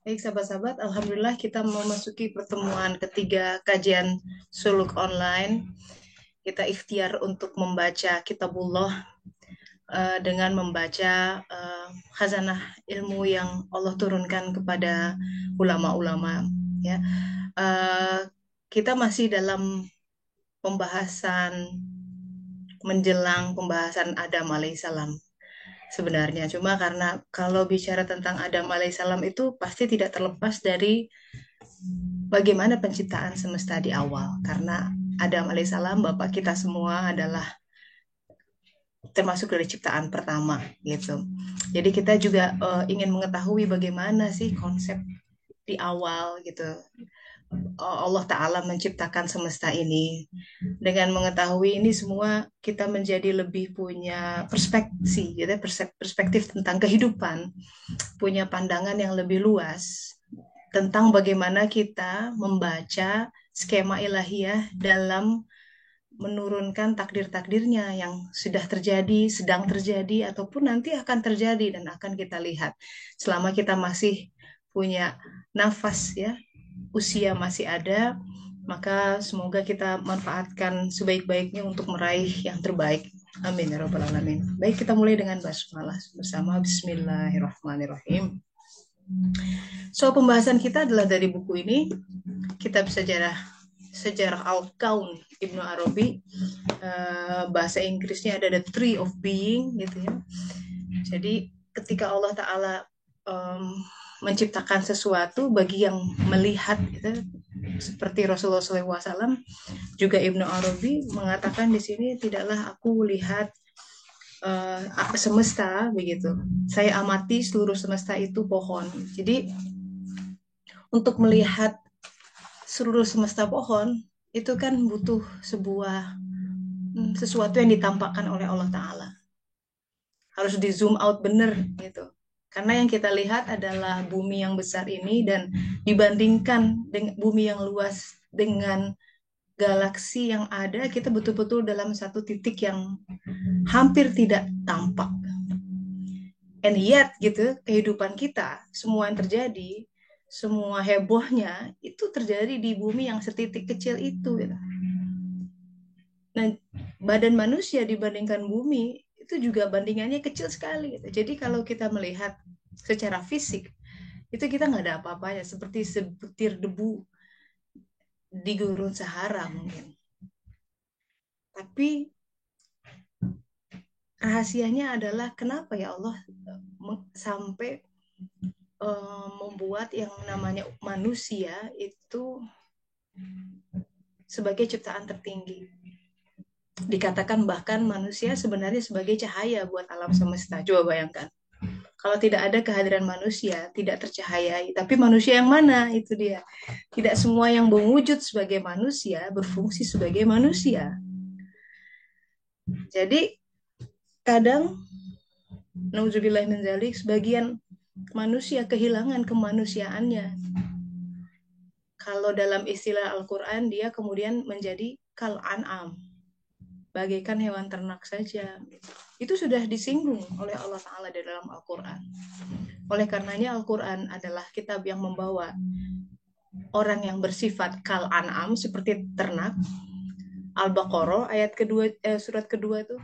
Baik sahabat-sahabat, Alhamdulillah kita memasuki pertemuan ketiga kajian suluk online. Kita ikhtiar untuk membaca Kitabullah dengan membaca khazanah ilmu yang Allah turunkan kepada ulama-ulama. Ya, Eh, kita masih dalam pembahasan menjelang pembahasan Adam alaihissalam sebenarnya. Cuma karena kalau bicara tentang Adam alaihissalam itu pasti tidak terlepas dari bagaimana penciptaan semesta di awal. Karena Adam alaihissalam, Bapak kita semua adalah termasuk dari ciptaan pertama gitu. Jadi kita juga ingin mengetahui bagaimana sih konsep di awal gitu. Allah Ta'ala menciptakan semesta ini. Dengan mengetahui ini semua, kita menjadi lebih punya perspektif, gitu, perspektif tentang kehidupan, punya pandangan yang lebih luas tentang bagaimana kita membaca skema ilahiyah dalam menurunkan takdir-takdirnya yang sudah terjadi, sedang terjadi, ataupun nanti akan terjadi dan akan kita lihat. Selama kita masih punya nafas ya, usia masih ada, maka semoga kita manfaatkan sebaik-baiknya untuk meraih yang terbaik. Amin ya rabbal alamin. Baik, kita mulai dengan basmalah bersama. Bismillahirrahmanirrahim. So, pembahasan kita adalah dari buku ini, Kitab Sejarah Al-Kaun Ibnu Arabi. Bahasa Inggrisnya ada The Tree of Being gitu ya. Jadi ketika Allah Ta'ala menciptakan sesuatu, bagi yang melihat gitu, seperti Rasulullah SAW, juga Ibnu Arabi mengatakan di sini, tidaklah aku lihat semesta begitu. Saya amati seluruh semesta itu pohon. Jadi untuk melihat seluruh semesta pohon itu kan butuh sebuah sesuatu yang ditampakkan oleh Allah Ta'ala. Harus di zoom out bener gitu. Karena yang kita lihat adalah bumi yang besar ini, dan dibandingkan dengan bumi yang luas dengan galaksi yang ada, kita betul-betul dalam satu titik yang hampir tidak tampak. And yet gitu, kehidupan kita, semua yang terjadi, semua hebohnya itu terjadi di bumi yang setitik kecil itu gitu. Nah, badan manusia dibandingkan bumi itu juga bandingannya kecil sekali gitu. Jadi kalau kita melihat secara fisik, itu kita nggak ada apa-apanya, seperti sebutir debu di gurun Sahara mungkin. Tapi rahasianya adalah kenapa ya Allah sampai membuat yang namanya manusia itu sebagai ciptaan tertinggi. Dikatakan bahkan manusia sebenarnya sebagai cahaya buat alam semesta. Coba bayangkan. Kalau tidak ada kehadiran manusia, tidak tercahayai. Tapi manusia yang mana? Itu dia. Tidak semua yang mewujud sebagai manusia berfungsi sebagai manusia. Jadi kadang, nauzubillah min dzalik, sebagian manusia kehilangan kemanusiaannya. Kalau dalam istilah Al-Quran, dia kemudian menjadi kal an'am, bagaikan hewan ternak saja. Itu sudah disinggung oleh Allah Ta'ala di dalam Al-Quran. Oleh karenanya Al-Quran adalah kitab yang membawa orang yang bersifat kal an'am, seperti ternak. Al-Baqarah ayat kedua, surat kedua itu,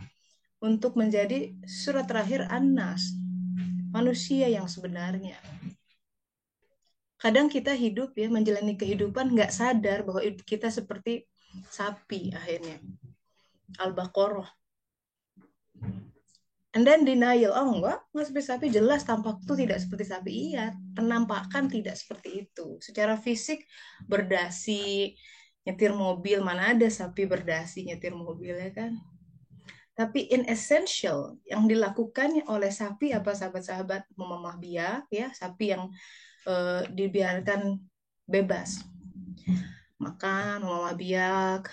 untuk menjadi surat terakhir An-Nas, manusia yang sebenarnya. Kadang kita hidup ya, menjalani kehidupan nggak sadar bahwa kita seperti sapi akhirnya. Al-Baqarah. And then denial, oh enggak seperti sapi, jelas tampak tuh tidak seperti sapi. Iya, penampakan tidak seperti itu. Secara fisik berdasi, nyetir mobil, mana ada sapi berdasi nyetir mobil ya kan. Tapi in essential yang dilakukan oleh sapi apa, sahabat-sahabat, memamah biak ya, sapi yang dibiarkan bebas. Makan, memamah biak,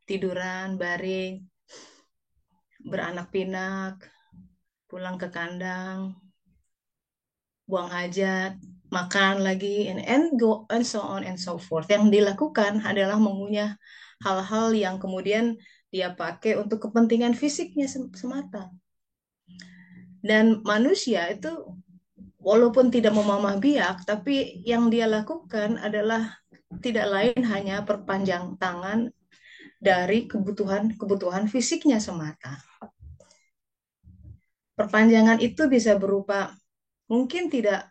tiduran, baring, beranak pinak, pulang ke kandang, buang hajat, makan lagi, and go and so on and so forth. Yang dilakukan adalah mengunyah hal-hal yang kemudian dia pakai untuk kepentingan fisiknya semata. Dan manusia itu walaupun tidak memamah biak, tapi yang dia lakukan adalah tidak lain hanya perpanjang tangan dari kebutuhan fisiknya semata. Perpanjangan itu bisa berupa mungkin tidak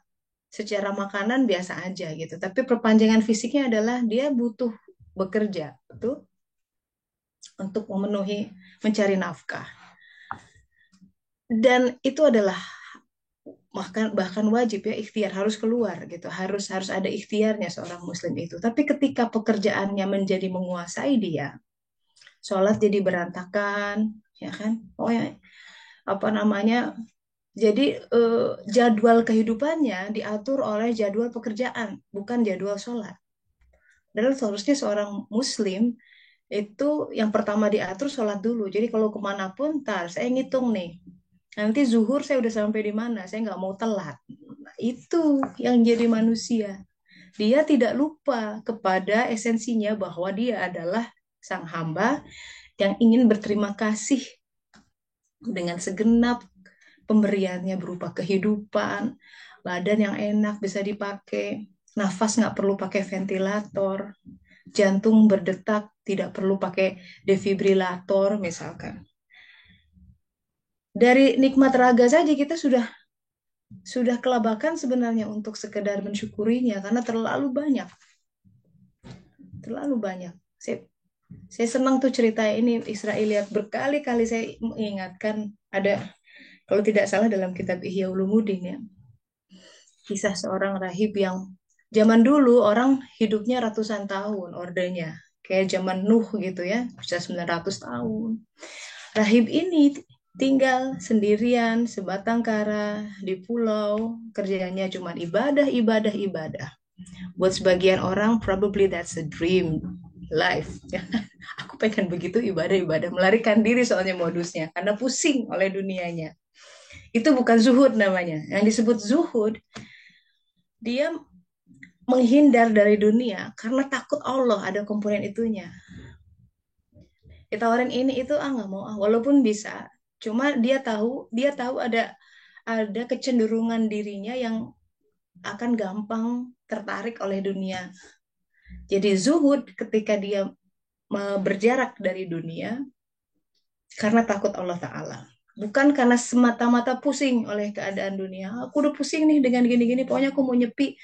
secara makanan biasa aja gitu, tapi perpanjangan fisiknya adalah dia butuh bekerja, betul, untuk memenuhi mencari nafkah. Dan itu adalah bahkan wajib ya, ikhtiar harus keluar gitu, harus ada ikhtiarnya seorang muslim itu. Tapi ketika pekerjaannya menjadi menguasai dia, sholat jadi berantakan, ya kan, oh ya, apa namanya, jadi jadwal kehidupannya diatur oleh jadwal pekerjaan, bukan jadwal sholat. Dan seharusnya seorang muslim itu yang pertama diatur sholat dulu. Jadi kalau kemanapun, tar saya ngitung nih, nanti zuhur saya udah sampai di mana, saya nggak mau telat. Nah, itu yang jadi manusia. Dia tidak lupa kepada esensinya bahwa dia adalah sang hamba yang ingin berterima kasih dengan segenap pemberiannya berupa kehidupan, badan yang enak bisa dipakai, nafas nggak perlu pakai ventilator, jantung berdetak tidak perlu pakai defibrilator misalkan. Dari nikmat raga saja kita sudah kelabakan sebenarnya untuk sekedar mensyukurinya karena terlalu banyak. Saya senang tuh cerita ini Israiliyat, berkali-kali saya mengingatkan, ada kalau tidak salah dalam kitab Ihya Ulumuddin ya, kisah seorang rahib yang zaman dulu orang hidupnya ratusan tahun ordenya, kayak zaman Nuh gitu ya, bisa 900 tahun. Rahib ini tinggal sendirian sebatang kara di pulau, kerjanya cuma ibadah, ibadah, ibadah. Buat sebagian orang probably that's a dream life. Aku pengen begitu, ibadah, ibadah, melarikan diri soalnya modusnya karena pusing oleh dunianya. Itu bukan zuhud namanya. Yang disebut zuhud, dia menghindar dari dunia karena takut Allah, ada komponen itunya. Ditawarin ini itu, nggak mau, walaupun bisa, cuma dia tahu ada kecenderungan dirinya yang akan gampang tertarik oleh dunia. Jadi zuhud ketika dia berjarak dari dunia karena takut Allah Ta'ala, bukan karena semata-mata pusing oleh keadaan dunia. Aku udah pusing nih dengan gini-gini, pokoknya aku mau nyepi,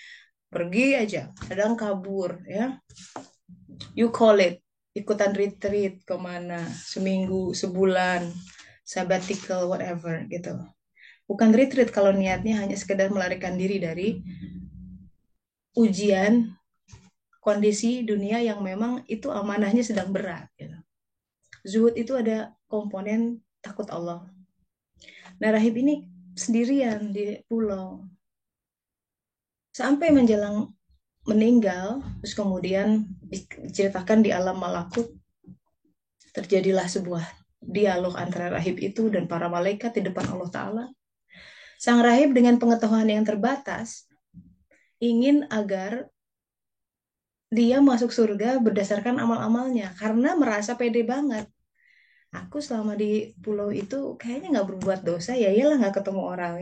pergi aja, kadang kabur ya, you call it, ikutan retreat kemana, seminggu, sebulan, sabbatical, whatever gitu. Bukan retreat kalau niatnya hanya sekedar melarikan diri dari ujian kondisi dunia yang memang itu amanahnya sedang berat gitu. Zuhud itu ada komponen takut Allah. Nah, rahib ini sendirian di pulau sampai menjelang meninggal, terus kemudian diceritakan di alam malakut terjadilah sebuah dialog antara rahib itu dan para malaikat di depan Allah Ta'ala. Sang rahib dengan pengetahuan yang terbatas ingin agar dia masuk surga berdasarkan amal-amalnya karena merasa pede banget. Aku selama di pulau itu kayaknya nggak berbuat dosa, ya iyalah nggak ketemu orang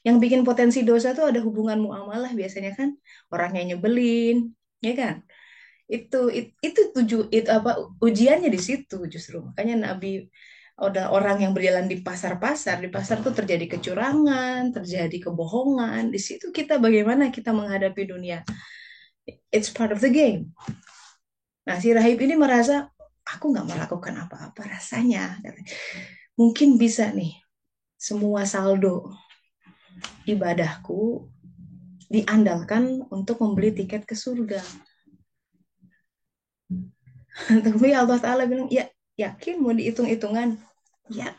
yang bikin potensi dosa tuh ada hubungan muamalah biasanya kan, orangnya nyebelin, ya kan? Itu itu apa, ujiannya di situ justru. Makanya Nabi, ada orang yang berjalan di pasar tuh terjadi kecurangan, terjadi kebohongan. Di situ kita bagaimana kita menghadapi dunia? It's part of the game. Nah, si rahib ini merasa aku nggak melakukan apa-apa rasanya. Mungkin bisa nih semua saldo ibadahku diandalkan untuk membeli tiket ke surga. Tapi Allah Ta'ala bilang, ya yakin mau dihitung-hitungan? Ya,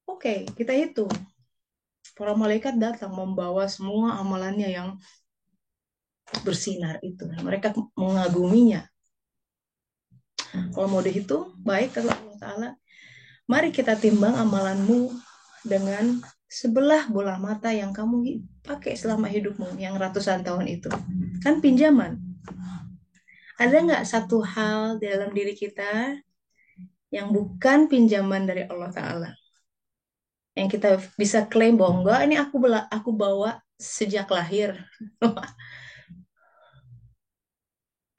oke, kita hitung. Para malaikat datang membawa semua amalannya yang bersinar itu. Mereka mengaguminya. Kalau mau dihitung, baik kata Allah Ta'ala, mari kita timbang amalanmu dengan sebelah bola mata yang kamu pakai selama hidupmu, yang ratusan tahun itu. Kan pinjaman. Ada nggak satu hal dalam diri kita yang bukan pinjaman dari Allah Ta'ala? yang kita bisa klaim bahwa enggak ini aku bawa sejak lahir.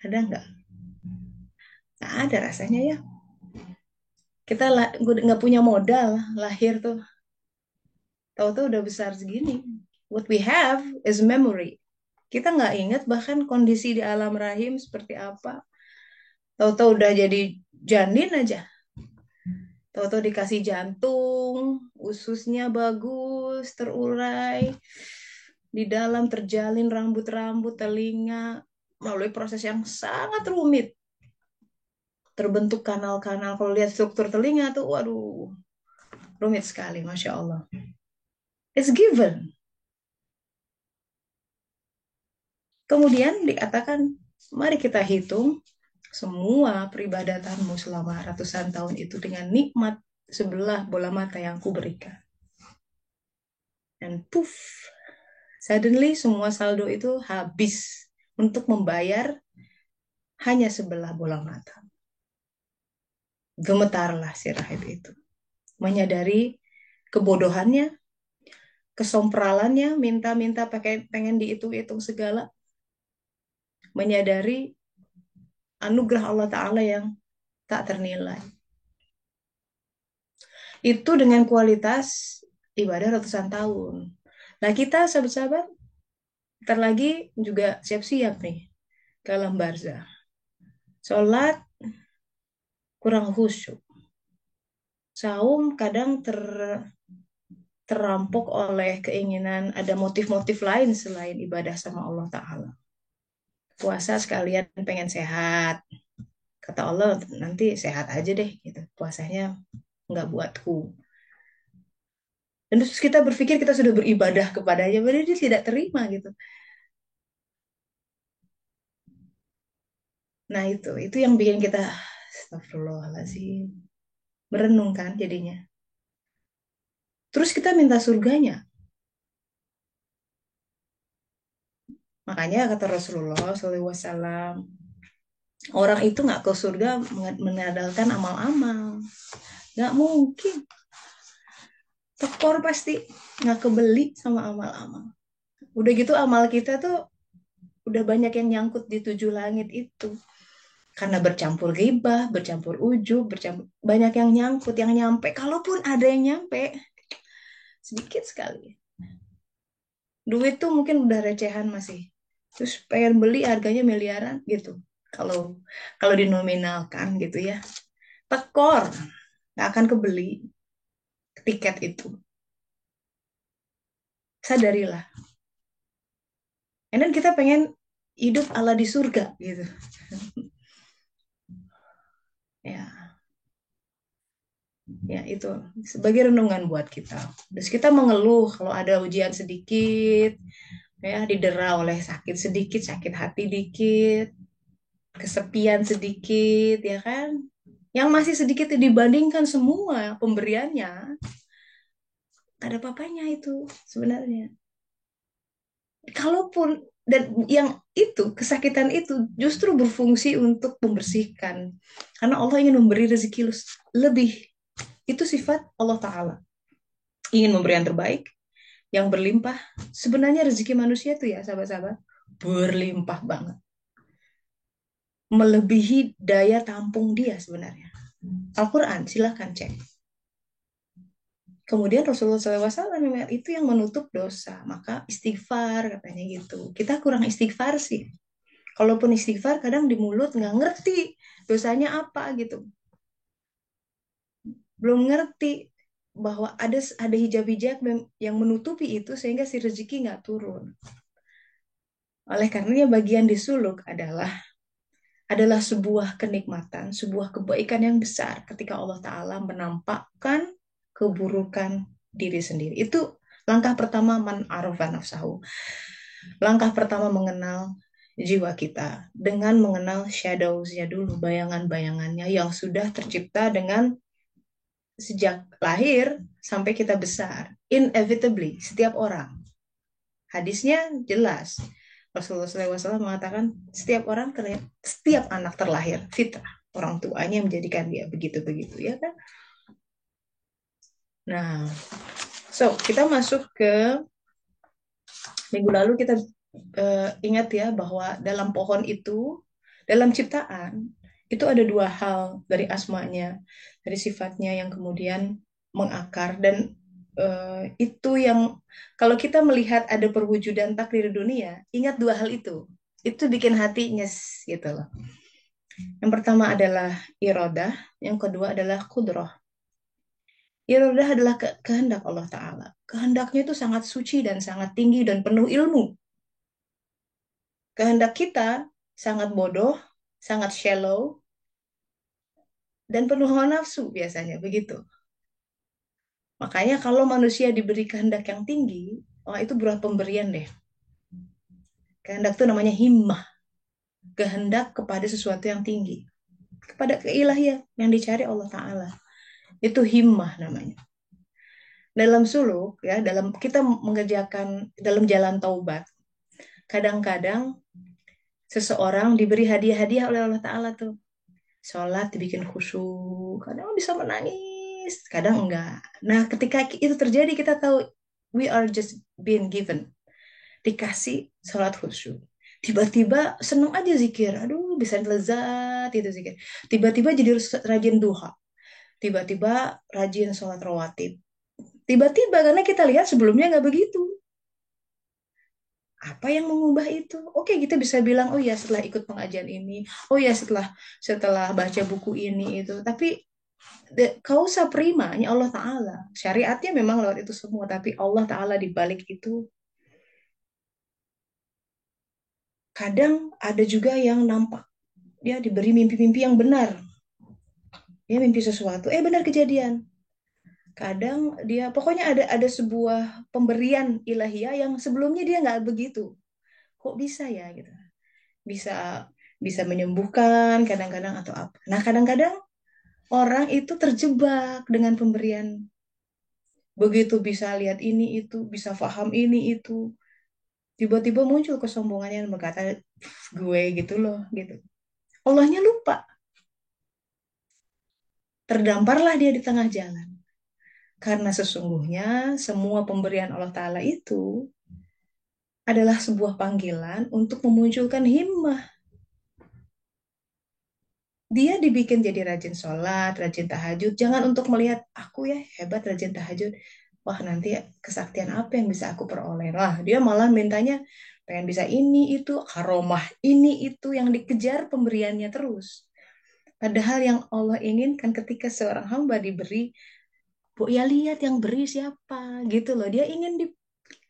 Ada nggak ada rasanya ya. Kita nggak punya modal lahir tuh, tahu-tahu udah besar segini. What we have is memory. Kita nggak ingat bahkan kondisi di alam rahim seperti apa. Tahu-tahu udah jadi janin aja. Tahu-tahu dikasih jantung, ususnya bagus, terurai, di dalam terjalin rambut-rambut, telinga, melalui proses yang sangat rumit. Terbentuk kanal-kanal. Kalau lihat struktur telinga tuh, waduh, rumit sekali, Masya Allah. It's given. Kemudian dikatakan, mari kita hitung semua peribadatanmu selama ratusan tahun itu dengan nikmat sebelah bola mata yang kuberikan. Dan puff, suddenly semua saldo itu habis untuk membayar hanya sebelah bola mata. Gemetarlah si rahib itu. Menyadari kebodohannya, kesompralannya, minta-minta pakai pengen dihitung-hitung segala. Menyadari anugerah Allah Ta'ala yang tak ternilai. Itu dengan kualitas ibadah ratusan tahun. Nah kita sahabat-sahabat, ntar lagi juga siap-siap nih ke alam barzah. Sholat kurang khusyuk. Saum kadang terampok oleh keinginan ada motif-motif lain selain ibadah sama Allah Ta'ala. Puasa sekalian pengen sehat. Kata Allah nanti sehat aja deh gitu. Puasanya nggak buatku. Dan terus kita berpikir kita sudah beribadah kepadanya, padahal dia tidak terima gitu. Nah itu yang bikin kita astagfirullahaladzim. Merenung kan jadinya. Terus kita minta surganya. Makanya kata Rasulullah SAW, orang itu nggak ke surga mengandalkan amal-amal. Nggak mungkin. Tekor pasti nggak kebeli sama amal-amal. Udah gitu amal kita tuh udah banyak yang nyangkut di tujuh langit itu. Karena bercampur ghibah, bercampur ujub, banyak yang nyangkut, yang nyampe. Kalaupun ada yang nyampe, sedikit sekali. Duit tuh mungkin udah recehan masih. Terus pengen beli harganya miliaran gitu. Kalau kalau dinominalkan gitu ya. Tekor, nggak akan kebeli tiket itu. Sadarilah. Dan kita pengen hidup ala di surga gitu. Ya, ya itu sebagai renungan buat kita. Terus kita mengeluh kalau ada ujian sedikit, ya didera oleh sakit sedikit, sakit hati dikit, kesepian sedikit, ya kan? Yang masih sedikit dibandingkan semua pemberiannya, tak ada papanya itu sebenarnya. Kalaupun dan yang itu kesakitan itu justru berfungsi untuk membersihkan, karena Allah ingin memberi rezeki lebih. Itu sifat Allah Ta'ala, ingin memberi yang terbaik, yang berlimpah. Sebenarnya rezeki manusia itu ya sahabat-sahabat berlimpah banget, melebihi daya tampung dia sebenarnya. Al-Quran silahkan cek. Kemudian Rasulullah SAW itu yang menutup dosa, maka istighfar katanya gitu. Kita kurang istighfar sih. Kalaupun istighfar kadang di mulut nggak ngerti dosanya apa gitu, belum ngerti bahwa ada hijab-hijab yang menutupi itu sehingga si rezeki nggak turun. Oleh karenanya bagian disuluk adalah sebuah kenikmatan, sebuah kebaikan yang besar ketika Allah Ta'ala menampakkan keburukan diri sendiri. Itu langkah pertama man arafa nafsahu. Langkah pertama mengenal jiwa kita dengan mengenal shadows-nya dulu, bayangan-bayangannya yang sudah tercipta dengan sejak lahir sampai kita besar. Inevitably, setiap orang. Hadisnya jelas. Rasulullah SAW mengatakan setiap anak terlahir fitrah. Orang tuanya menjadikan dia begitu-begitu ya kan. Nah, So, kita masuk ke minggu lalu kita ingat ya bahwa dalam pohon itu, dalam ciptaan, itu ada dua hal dari asmanya, dari sifatnya yang kemudian mengakar dan itu yang kalau kita melihat ada perwujudan takdir dunia, ingat dua hal itu. Itu bikin hati nyes gitu loh. Yang pertama adalah irodah, yang kedua adalah kudroh. Irodah adalah kehendak Allah Ta'ala. Kehendaknya itu sangat suci dan sangat tinggi dan penuh ilmu. Kehendak kita sangat bodoh, sangat shallow, dan penuh hawa nafsu biasanya begitu. Makanya kalau manusia diberi kehendak yang tinggi, wah itu berupa pemberian deh. Kehendak itu namanya himmah, kehendak kepada sesuatu yang tinggi, kepada keilahian yang dicari Allah Ta'ala. Itu himmah namanya. Dalam suluk, ya, dalam kita mengerjakan dalam jalan taubat, kadang-kadang seseorang diberi hadiah-hadiah oleh Allah Ta'ala tuh. Sholat dibikin khusyuk, kadang bisa menangis, kadang enggak. Nah, ketika itu terjadi, kita tahu we are just being given, dikasih sholat khusyuk. Tiba-tiba seneng aja zikir, aduh bisa lezat itu zikir. Tiba-tiba jadi rajin duha, tiba-tiba rajin sholat rawatib. Tiba-tiba karena kita lihat sebelumnya nggak begitu. Apa yang mengubah itu? Oke, kita bisa bilang, oh ya setelah ikut pengajian ini, oh ya setelah setelah baca buku ini itu. Tapi kausa primanya Allah Ta'ala. Syariatnya memang lewat itu semua, tapi Allah Ta'ala di balik itu. Kadang ada juga yang nampak dia diberi mimpi-mimpi yang benar. Dia mimpi sesuatu, benar kejadian. Kadang dia pokoknya ada sebuah pemberian ilahiyah yang sebelumnya dia nggak begitu. Kok bisa ya gitu? Bisa bisa menyembuhkan kadang-kadang atau apa. Nah, kadang-kadang orang itu terjebak dengan pemberian. Begitu bisa lihat ini itu, bisa paham ini itu, tiba-tiba muncul kesombongannya dan berkata gue gitu loh gitu. Allahnya lupa, terdamparlah dia di tengah jalan karena sesungguhnya semua pemberian Allah Ta'ala itu adalah sebuah panggilan untuk memunculkan himmah. Dia dibikin jadi rajin sholat, rajin tahajud, jangan untuk melihat aku ya hebat rajin tahajud, wah nanti kesaktian apa yang bisa aku peroleh. Wah, dia malah mintanya pengen bisa ini itu, karomah ini itu yang dikejar pemberiannya terus. Padahal yang Allah inginkan ketika seorang hamba diberi, bu ya lihat yang beri siapa gitu loh. Dia ingin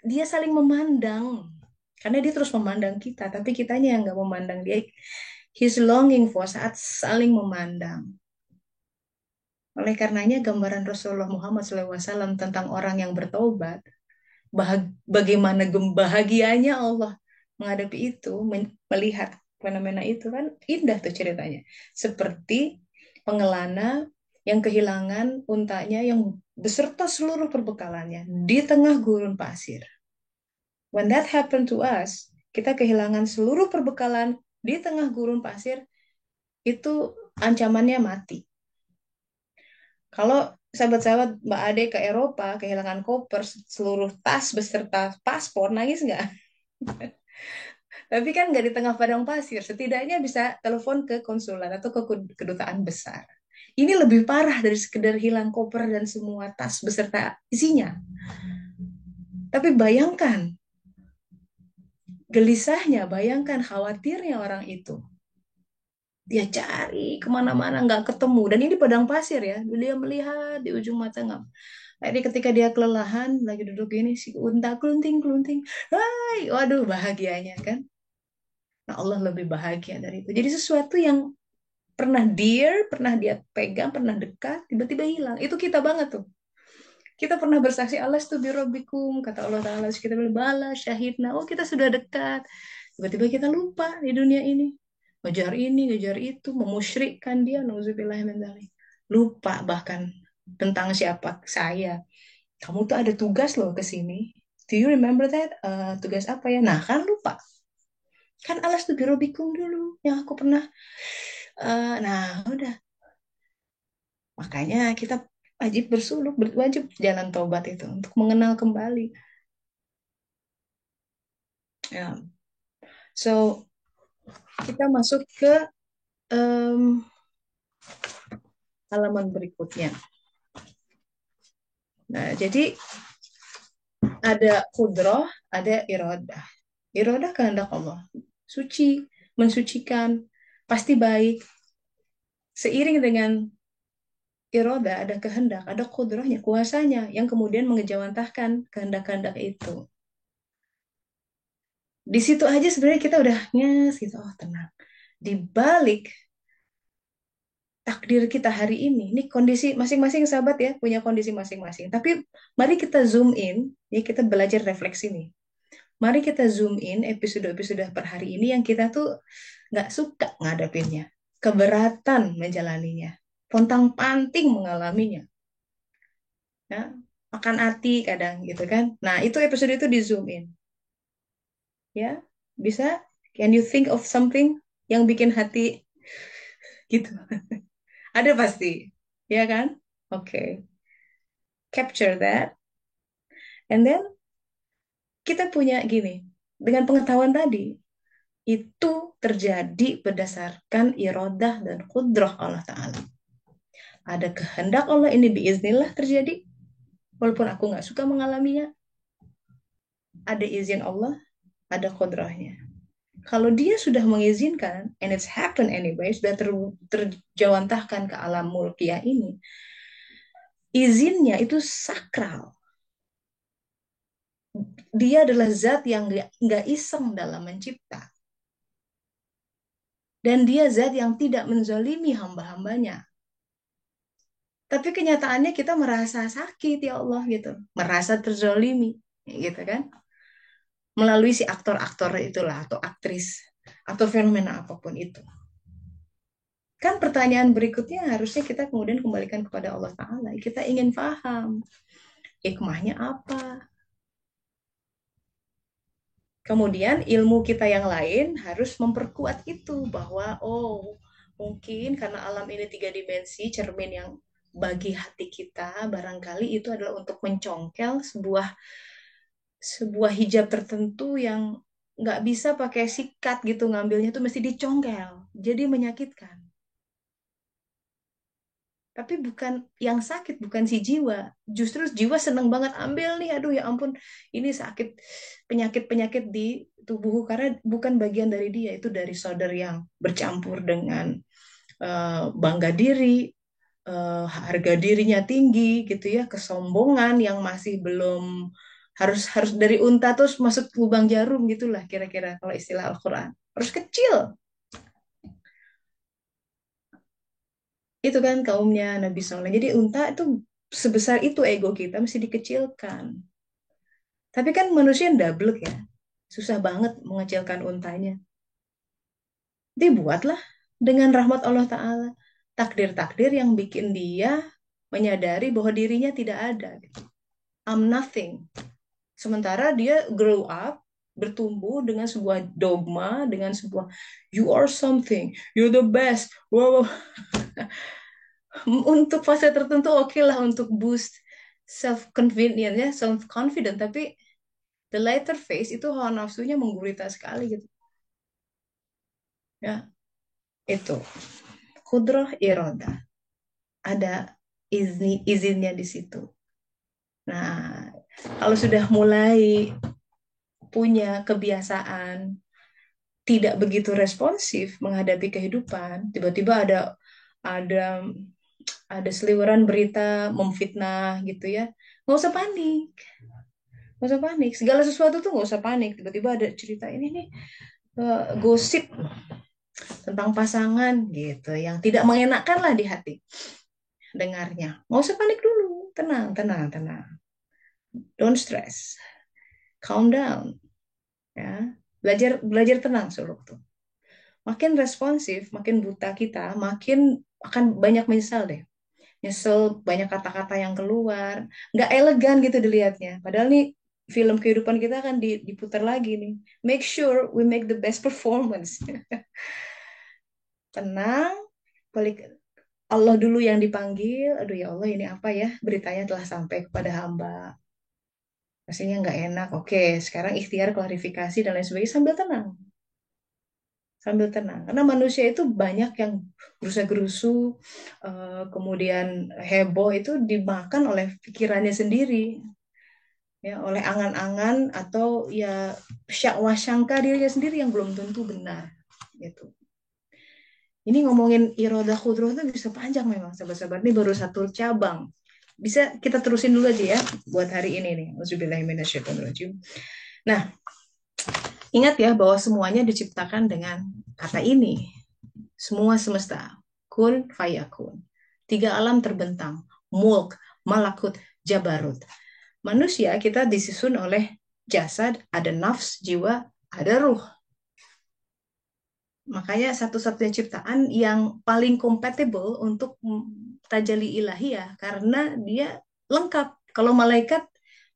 dia saling memandang. Karena dia terus memandang kita, tapi kitanya yang nggak memandang dia. He's longing for saat saling memandang. Oleh karenanya gambaran Rasulullah Muhammad SAW tentang orang yang bertobat, bagaimana bahagianya Allah menghadapi itu, melihat fenomena itu kan indah tuh ceritanya. Seperti pengelana yang kehilangan untanya yang beserta seluruh perbekalannya di tengah gurun pasir. When that happened to us, kita kehilangan seluruh perbekalan di tengah gurun pasir, itu ancamannya mati. Kalau sahabat-sahabat Mbak Ade ke Eropa, kehilangan koper, seluruh tas beserta paspor, nangis nggak? Tapi kan nggak di tengah padang pasir. Setidaknya bisa telepon ke konsulat atau ke kedutaan besar. Ini lebih parah dari sekedar hilang koper dan semua tas beserta isinya. Tapi bayangkan, gelisahnya, bayangkan khawatirnya orang itu. Dia cari kemana-mana nggak ketemu. Dan ini padang pasir ya. Dia melihat di ujung mata nggak. Jadi ketika dia kelelahan, lagi duduk gini, si unta kelunting-kelunting. Hai, waduh bahagianya kan. Nah Allah lebih bahagia dari itu. Jadi sesuatu yang pernah dear, pernah dia pegang, pernah dekat, tiba-tiba hilang. Itu kita banget tuh. Kita pernah bersaksi alastu birabbikum, kata Allah Ta'ala. Terus kita bilang, bala, syahidna. Oh kita sudah dekat. Tiba-tiba kita lupa di dunia ini. Ngejar ini, ngejar itu, memusyrikkan dia. Nauzubillah min dzalik. Lupa bahkan tentang siapa saya. Kamu tuh ada tugas loh ke sini. Do you remember that? Tugas apa ya? Nah kan lupa. Kan alastu birabbikum dulu yang aku pernah. Nah udah. Makanya kita wajib bersuluk, wajib jalan tobat itu untuk mengenal kembali. Ya, so kita masuk ke em, halaman berikutnya. Nah, jadi ada kudroh, ada irodah. Irodah kehendak Allah, suci, mensucikan, pasti baik. Seiring dengan iroda, ada kehendak, ada kudrohnya, kuasanya, yang kemudian mengejawantahkan kehendak-kehendak itu. Di situ aja sebenarnya kita udah nyes gitu, oh tenang. Di balik takdir kita hari ini kondisi masing-masing sahabat ya, punya kondisi masing-masing. Tapi mari kita zoom in, ya kita belajar refleksi nih. Mari kita zoom in episode-episode per hari ini yang kita tuh nggak suka ngadepinnya, keberatan menjalaninya, pontang-panting mengalaminya. Ya, makan hati kadang gitu kan. Nah, itu episode itu di zoom in. Ya, bisa? Can you think of something yang bikin hati gitu? Ada pasti. Ya kan? Oke. Capture that. And then kita punya gini. Dengan pengetahuan tadi, itu terjadi berdasarkan iradah dan kudrah Allah Ta'ala. Ada kehendak Allah ini biiznillah terjadi. Walaupun aku nggak suka mengalaminya. Ada izin Allah, ada kudrahnya. Kalau dia sudah mengizinkan, and it's happened anyway, sudah terjawantahkan ke alam mulkiah ini, izinnya itu sakral. Dia adalah zat yang nggak iseng dalam mencipta. Dan dia zat yang tidak menzalimi hamba-hambanya. Tapi kenyataannya kita merasa sakit, ya Allah, gitu. Merasa terzalimi, gitu kan. Melalui si aktor-aktor itulah, atau aktris, atau fenomena apapun itu. Kan pertanyaan berikutnya harusnya kita kemudian kembalikan kepada Allah Ta'ala. Kita ingin paham hikmahnya apa. Kemudian ilmu kita yang lain harus memperkuat itu bahwa oh mungkin karena alam ini tiga dimensi cermin yang bagi hati kita barangkali itu adalah untuk mencongkel sebuah sebuah hijab tertentu yang nggak bisa pakai sikat gitu ngambilnya tuh mesti dicongkel jadi menyakitkan. Tapi bukan yang sakit, bukan si jiwa. Justru jiwa seneng banget ambil nih, aduh ya ampun, ini sakit penyakit-penyakit di tubuhku karena bukan bagian dari dia, itu dari saudara yang bercampur dengan bangga diri, harga dirinya tinggi gitu ya, kesombongan yang masih belum harus harus dari unta terus masuk lubang jarum gitulah kira-kira kalau istilah Al-Qur'an. Harus kecil. Itu kan kaumnya Nabi Soleh. Jadi unta itu sebesar itu ego kita mesti dikecilkan. Tapi kan manusia double ya. Susah banget mengecilkan untanya. Dibuatlah dengan rahmat Allah Ta'ala. Takdir-takdir yang bikin dia menyadari bahwa dirinya tidak ada. I'm nothing. Sementara dia grow up, bertumbuh dengan sebuah dogma, dengan sebuah you are something, you're the best. Wow, wow. Untuk fase tertentu oke lah untuk boost self confidence ya self confident tapi the later phase itu hawa nafsunya menggurita sekali gitu ya itu kudroh iroda ada izinnya di situ. Nah kalau sudah mulai punya kebiasaan tidak begitu responsif menghadapi kehidupan tiba-tiba ada ada seliweran berita memfitnah gitu ya nggak usah panik. Gak usah panik. Segala sesuatu tuh gak usah panik. Tiba-tiba ada cerita ini nih gosip tentang pasangan gitu yang tidak mengenakan lah di hati dengarnya. Gak usah panik dulu. Tenang, tenang, tenang. Don't stress. Calm down. Ya. Belajar belajar tenang suruh tuh. Makin responsif, makin buta kita, makin akan banyak menyesal deh. Nyesel banyak kata-kata yang keluar. Nggak elegan gitu dilihatnya. Padahal nih film kehidupan kita akan diputar lagi nih. Make sure we make the best performance. Tenang, balik. Allah dulu yang dipanggil. Aduh ya Allah, ini apa ya? Beritanya telah sampai kepada hamba. Rasanya nggak enak. Oke, sekarang ikhtiar klarifikasi dan lain sebagainya sambil tenang. Sambil tenang. Karena manusia itu banyak yang gerusa-gerusu, kemudian heboh itu dimakan oleh pikirannya sendiri, ya, oleh angan-angan atau ya syakwasangka dirinya sendiri yang belum tentu benar, gitu. Ini ngomongin irodah kudroh itu bisa panjang memang, sahabat-sahabat. Ini baru satu cabang. Bisa kita terusin dulu aja ya buat hari ini nih. Auzubillahiminasyaitonirrajim. Nah, ingat ya bahwa semuanya diciptakan dengan kata ini. Semua semesta. Kun fayakun. Tiga alam terbentang. Mulk, malakut, jabarut. Manusia kita disusun oleh jasad, ada nafs, jiwa, ada ruh. Makanya satu-satunya ciptaan yang paling compatible untuk tajalli ilahiyah karena dia lengkap. Kalau malaikat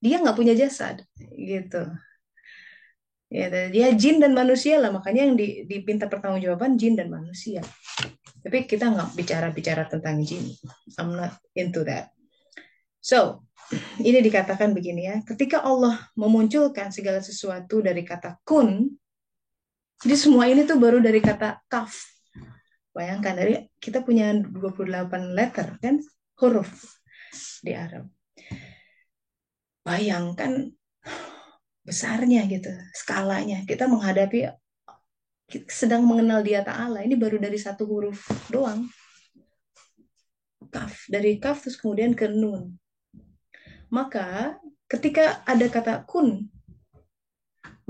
dia nggak punya jasad, gitu. Ya, dia jin dan manusia lah, makanya yang dipinta pertanggungjawaban jin dan manusia. Tapi kita nggak bicara-bicara tentang jin. I'm not into that. So, ini dikatakan begini ya, ketika Allah memunculkan segala sesuatu dari kata kun, jadi semua ini tuh baru dari kata kaf. Bayangkan, dari kita punya 28 letter kan, huruf di Arab. Bayangkan besarnya gitu, skalanya. Kita menghadapi, sedang mengenal dia Ta'ala, ini baru dari satu huruf doang. Kaf, dari kaf terus kemudian ke nun. Maka ketika ada kata kun,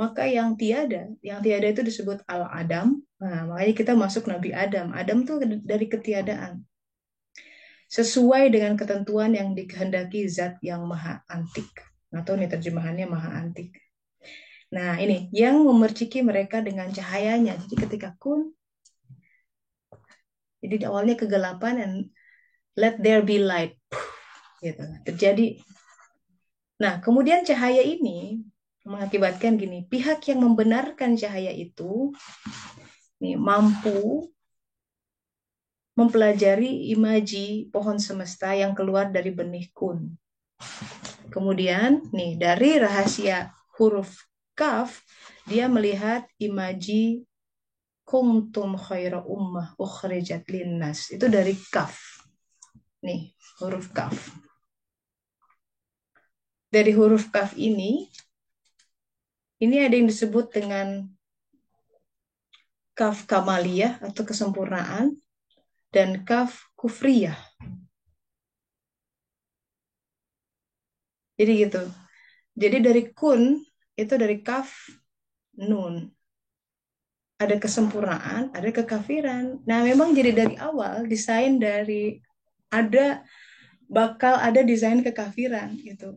maka yang tiada itu disebut al-adam. Nah, makanya kita masuk Nabi Adam. Adam tuh dari ketiadaan. Sesuai dengan ketentuan yang dikehendaki zat yang maha antik. Atau ini terjemahannya maha antik. Nah, ini yang memerciki mereka dengan cahayanya. Jadi ketika kun, jadi awalnya kegelapan and let there be light. Gitu. Terjadi. Nah, kemudian cahaya ini mengakibatkan gini, pihak yang membenarkan cahaya itu nih, mampu mempelajari imaji pohon semesta yang keluar dari benih kun. Kemudian nih dari rahasia huruf kaf, dia melihat imaji kuntum khaira ummah ukhrijat linnas. Itu dari kaf. Nih, huruf kaf. Dari huruf kaf ini ada yang disebut dengan kaf kamaliyah atau kesempurnaan dan kaf kufriyah. Jadi gitu. Jadi dari kun itu dari kaf nun. Ada kesempurnaan, ada kekafiran. Nah, memang jadi dari awal desain dari ada bakal ada desain kekafiran gitu.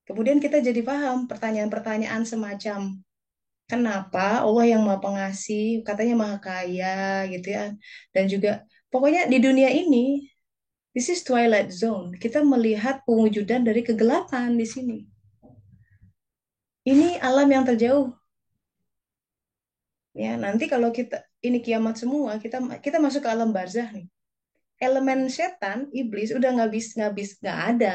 Kemudian kita jadi paham pertanyaan-pertanyaan semacam kenapa Allah yang Maha Pengasih, katanya Maha Kaya gitu ya. Dan juga pokoknya di dunia ini this is twilight zone. Kita melihat pewujudan dari kegelapan di sini. Ini alam yang terjauh. Ya, nanti kalau kita ini kiamat semua, kita masuk ke alam barzah nih. Elemen setan, iblis udah nggak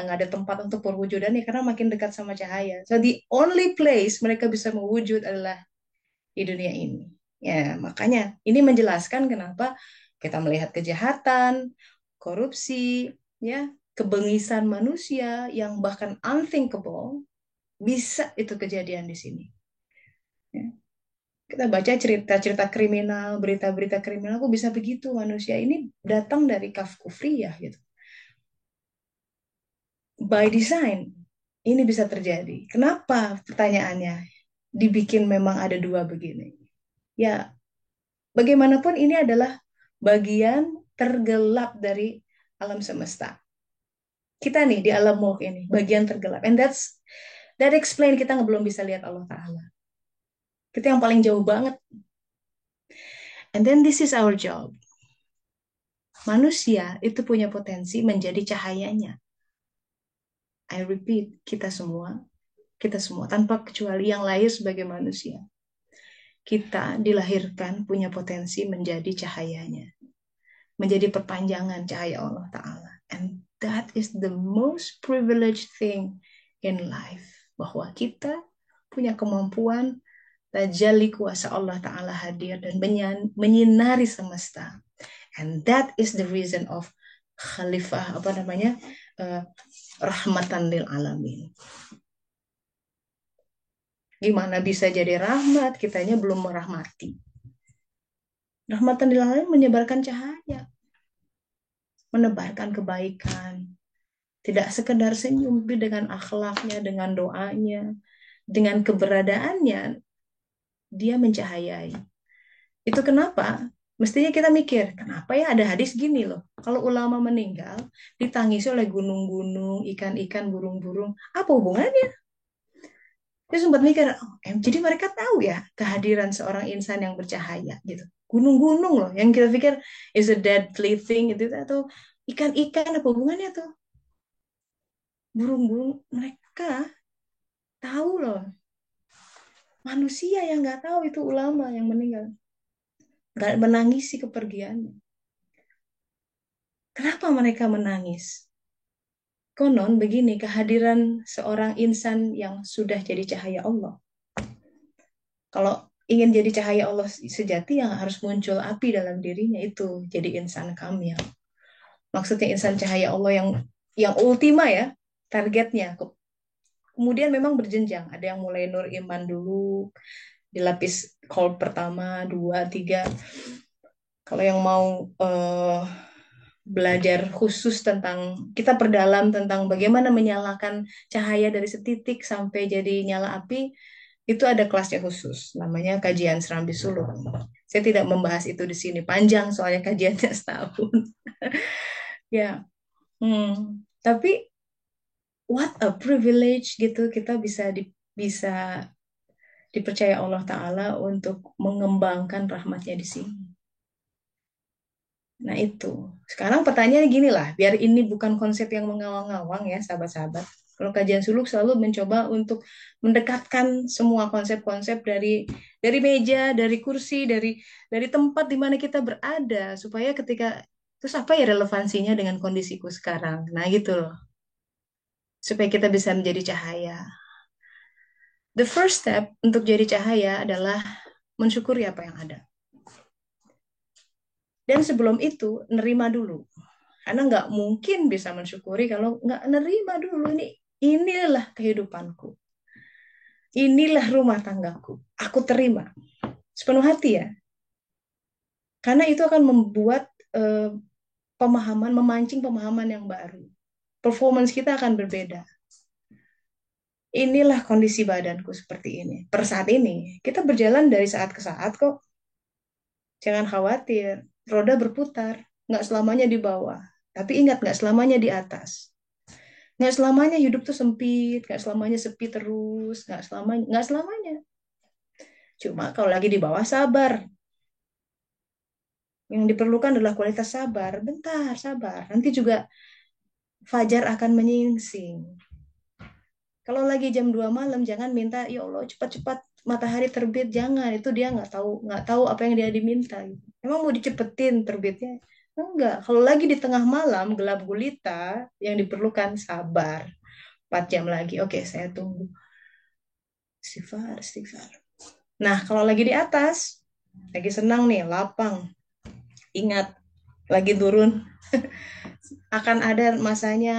ada tempat untuk perwujudannya karena makin dekat sama cahaya. So the only place mereka bisa mewujud adalah di dunia ini. Ya, makanya ini menjelaskan kenapa kita melihat kejahatan, korupsi, ya, kebengisan manusia yang bahkan unthinkable bisa itu kejadian di sini. Ya. Kita baca cerita-cerita kriminal, berita-berita kriminal, kok bisa begitu manusia ini datang dari kaf kufriyah gitu. By design, ini bisa terjadi. Kenapa pertanyaannya? Dibikin memang ada dua begini. Ya, bagaimanapun ini adalah bagian tergelap dari alam semesta. Kita nih di alam mulk ini, bagian tergelap. And that explain kita belum bisa lihat Allah Ta'ala. Kita yang paling jauh banget. And then this is our job. Manusia itu punya potensi menjadi cahayanya. I repeat, kita semua, tanpa kecuali yang lahir sebagai manusia. Kita dilahirkan punya potensi menjadi cahayanya. menjadi perpanjangan cahaya Allah Ta'ala. And that is the most privileged thing in life. Bahwa kita punya kemampuan tajalli kuasa Allah Ta'ala hadir dan menyinari semesta. And that is the reason of khalifah, uh, rahmatan lil alamin. Gimana bisa jadi rahmat, kitanya belum merahmati. Rahmatan lil alamin menyebarkan cahaya, menebarkan kebaikan. Tidak sekedar senyum, tapi dengan akhlaknya, dengan doanya, dengan keberadaannya, dia mencahayai. Itu kenapa? Mestinya kita mikir, kenapa ya ada hadis gini loh. Kalau ulama meninggal, ditangisi oleh gunung-gunung, ikan-ikan, burung-burung. Apa hubungannya? Dia sempat mikir, jadi mereka tahu ya kehadiran seorang insan yang bercahaya gitu. Gunung-gunung loh, yang kita pikir is a deadly thing gitu, atau ikan-ikan apa hubungannya tuh? Burung-burung, mereka tahu loh. Manusia yang nggak tahu itu ulama yang meninggal. Nggak menangisi kepergiannya. Kenapa mereka menangis? Konon begini, kehadiran seorang insan yang sudah jadi cahaya Allah. Kalau ingin jadi cahaya Allah sejati, yang harus muncul api dalam dirinya itu jadi insan kamil. Maksudnya insan cahaya Allah yang ultima ya, targetnya. Kemudian memang berjenjang. Ada yang mulai nur iman dulu, di lapis call pertama, dua, tiga. Kalau yang mau belajar khusus tentang, kita perdalam tentang bagaimana menyalakan cahaya dari setitik sampai jadi nyala api, itu ada kelasnya khusus, namanya kajian Serambi Suluk. Saya tidak membahas itu di sini, panjang soalnya kajiannya setahun. Ya, tapi what a privilege gitu kita bisa dipercaya Allah Ta'ala untuk mengembangkan rahmatnya di sini. Nah itu. Sekarang pertanyaannya gini lah, biar ini bukan konsep yang mengawang-awang ya sahabat-sahabat. Kalau kajian suluk selalu mencoba untuk mendekatkan semua konsep-konsep dari meja, dari kursi, dari tempat di mana kita berada, supaya ketika terus apa ya relevansinya dengan kondisiku sekarang. Nah gitu loh. Supaya kita bisa menjadi cahaya. The first step untuk jadi cahaya adalah mensyukuri apa yang ada. Dan sebelum itu, nerima dulu. Karena nggak mungkin bisa mensyukuri kalau nggak nerima dulu. Inilah kehidupanku. Inilah rumah tanggaku. Aku terima. Sepenuh hati ya. Karena itu akan membuat memancing pemahaman yang baru. Performance kita akan berbeda. Inilah kondisi badanku seperti ini. Per saat ini, kita berjalan dari saat ke saat kok. Jangan khawatir, roda berputar, nggak selamanya di bawah. Tapi ingat, nggak selamanya di atas. Nggak selamanya hidup tuh sempit, nggak selamanya sepi terus, nggak selamanya. Cuma kalau lagi di bawah sabar. Yang diperlukan adalah kualitas sabar. Bentar, sabar. Nanti juga fajar akan menyingsing. Kalau lagi jam 2 malam, jangan minta, ya Allah cepat-cepat matahari terbit. Jangan, itu dia nggak tahu apa yang dia diminta. Gitu. Emang mau dicepetin terbitnya? Enggak. Kalau lagi di tengah malam, gelap gulita, yang diperlukan sabar. 4 jam lagi. Oke, saya tunggu. Istighfar, istighfar. Nah, kalau lagi di atas, lagi senang nih, lapang. Ingat, lagi turun, akan ada masanya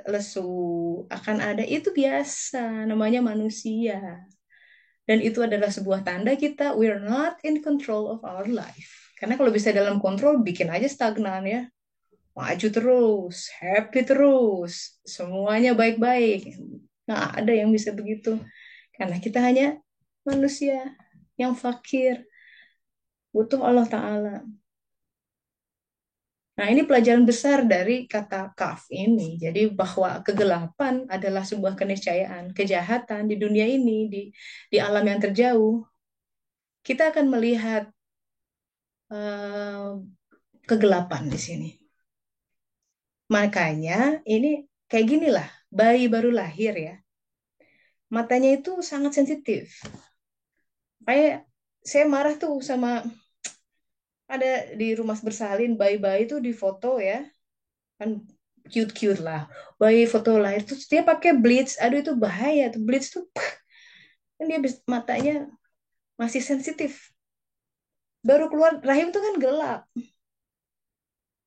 lesu, akan ada, itu biasa, namanya manusia. Dan itu adalah sebuah tanda kita, we're not in control of our life. Karena kalau bisa dalam kontrol, bikin aja stagnan ya. Maju terus, happy terus, semuanya baik-baik. Nah, ada yang bisa begitu. Karena kita hanya manusia yang fakir, butuh Allah Ta'ala. Nah, ini pelajaran besar dari kata kaf ini. Jadi bahwa kegelapan adalah sebuah keniscayaan, kejahatan di dunia ini, di alam yang terjauh. Kita akan melihat uh, kegelapan di sini. Makanya ini kayak gini lah, bayi baru lahir ya. Matanya itu sangat sensitif. Kayak saya marah tuh sama Ada di rumah bersalin bayi-bayi itu di foto ya, kan cute-cute lah. Bayi foto lahir terus dia pakai bleach. Aduh itu bahaya tuh bleach tuh. Kan dia matanya masih sensitif. Baru keluar rahim tuh kan gelap,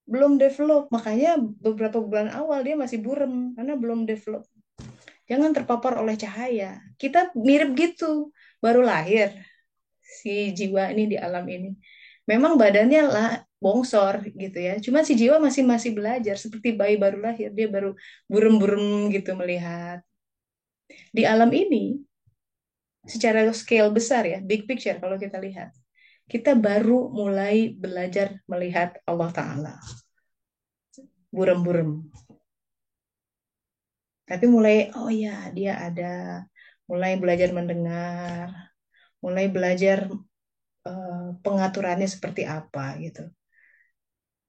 belum develop. Makanya beberapa bulan awal dia masih burem karena belum develop. Jangan terpapar oleh cahaya. Kita mirip gitu, baru lahir si jiwa ini di alam ini. Memang badannya lah bongsor gitu ya. Cuma si jiwa masih masih belajar seperti bayi baru lahir, dia baru burem-burem gitu melihat. Di alam ini secara scale besar ya, big picture kalau kita lihat, kita baru mulai belajar melihat Allah Ta'ala. Burem-burem. Tapi mulai, oh ya, dia ada. Mulai belajar mendengar, mulai belajar pengaturannya seperti apa gitu.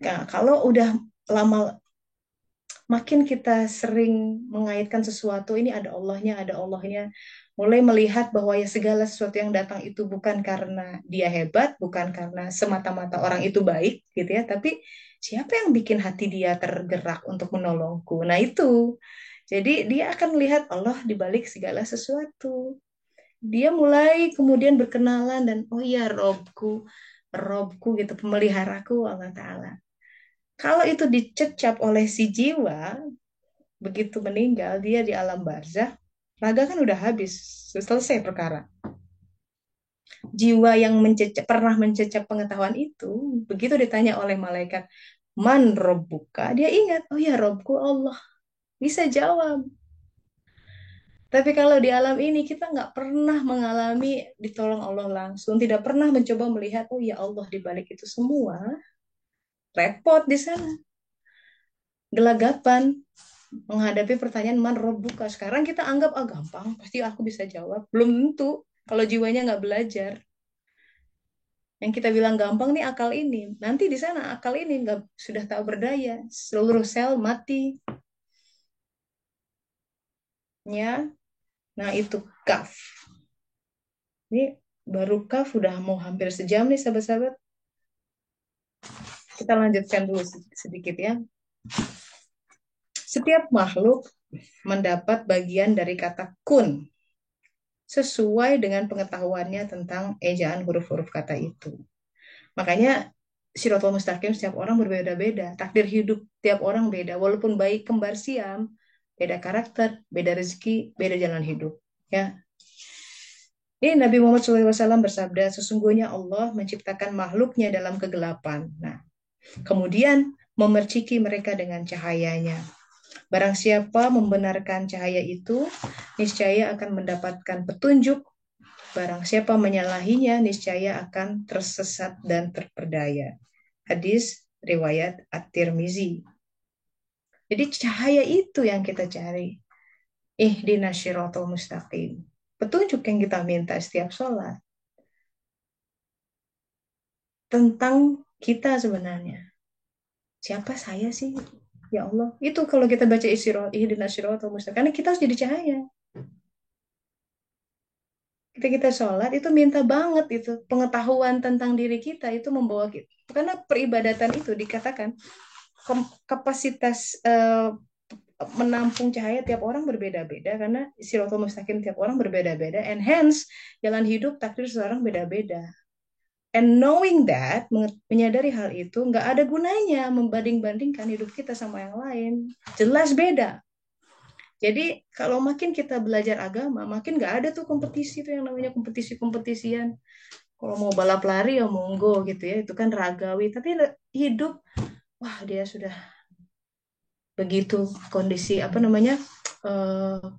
Nah, kalau udah lama, makin kita sering mengaitkan sesuatu, ini ada Allahnya, mulai melihat bahwa ya segala sesuatu yang datang itu bukan karena dia hebat, bukan karena semata-mata orang itu baik gitu ya, tapi siapa yang bikin hati dia tergerak untuk menolongku. Nah itu, jadi dia akan melihat Allah di balik segala sesuatu. Dia mulai kemudian berkenalan dan oh iya Robku, Robku gitu, pemeliharaku Allah Ta'ala. Kalau itu dicecap oleh si jiwa, begitu meninggal, dia di alam barzah, raga kan udah habis, selesai perkara. Jiwa yang pernah mencecap pengetahuan itu, begitu ditanya oleh malaikat, man robbuka, dia ingat, oh ya Robku Allah, bisa jawab. Tapi kalau di alam ini kita nggak pernah mengalami ditolong Allah langsung, tidak pernah mencoba melihat, oh ya Allah di balik itu semua, repot di sana, gelagapan menghadapi pertanyaan man robbuka. Sekarang kita anggap ah gampang, pasti aku bisa jawab. Belum tentu kalau jiwanya nggak belajar. Yang kita bilang gampang nih akal ini, nanti di sana akal ini nggak sudah tak berdaya, seluruh sel mati, ya. Nah itu kaf. Ini baru kaf udah mau hampir sejam nih sahabat-sahabat. Kita lanjutkan dulu sedikit ya. Setiap makhluk mendapat bagian dari kata kun sesuai dengan pengetahuannya tentang ejaan huruf-huruf kata itu. Makanya Siratul Mustaqim setiap orang berbeda-beda. Takdir hidup tiap orang beda. Walaupun baik kembar siam, beda karakter, beda rezeki, beda jalan hidup. Ya, ini Nabi Muhammad SAW bersabda, sesungguhnya Allah menciptakan makhluknya dalam kegelapan. Nah, kemudian memerciki mereka dengan cahayanya. Barang siapa membenarkan cahaya itu, niscaya akan mendapatkan petunjuk. Barang siapa menyalahinya, niscaya akan tersesat dan terperdaya. Hadis riwayat At-Tirmizi. Jadi cahaya itu yang kita cari. Ihdinas syiratal mustaqim. Petunjuk yang kita minta setiap sholat. Tentang kita sebenarnya. Siapa saya sih? Ya Allah. Itu kalau kita baca ihdinas syiratal mustaqim. Karena kita harus jadi cahaya. Ketika kita sholat itu minta banget itu pengetahuan tentang diri kita itu membawa kita. Karena peribadatan itu dikatakan kapasitas menampung cahaya tiap orang berbeda-beda karena siratal mustaqim tiap orang berbeda-beda and hence jalan hidup takdir seseorang beda-beda. And knowing that, menyadari hal itu, nggak ada gunanya membanding-bandingkan hidup kita sama yang lain. Jelas beda. Jadi kalau makin kita belajar agama, makin nggak ada tuh kompetisi tuh yang namanya kompetisi-kompetisian. Kalau mau balap lari ya monggo gitu ya, itu kan ragawi. Tapi hidup, wah dia sudah begitu kondisi apa namanya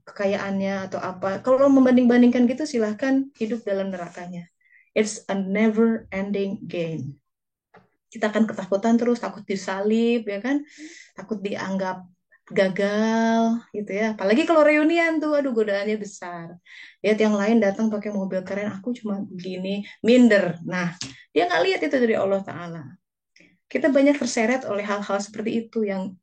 kekayaannya atau apa. Kalau membanding-bandingkan gitu silahkan hidup dalam nerakanya. It's a never ending game. Kita akan ketakutan terus, takut disalib ya kan, takut dianggap gagal gitu ya. Apalagi kalau reunian tuh, aduh godaannya besar. Lihat yang lain datang pakai mobil keren, aku cuma begini, minder. Nah, dia nggak lihat itu dari Allah Ta'ala. Kita banyak terseret oleh hal-hal seperti itu yang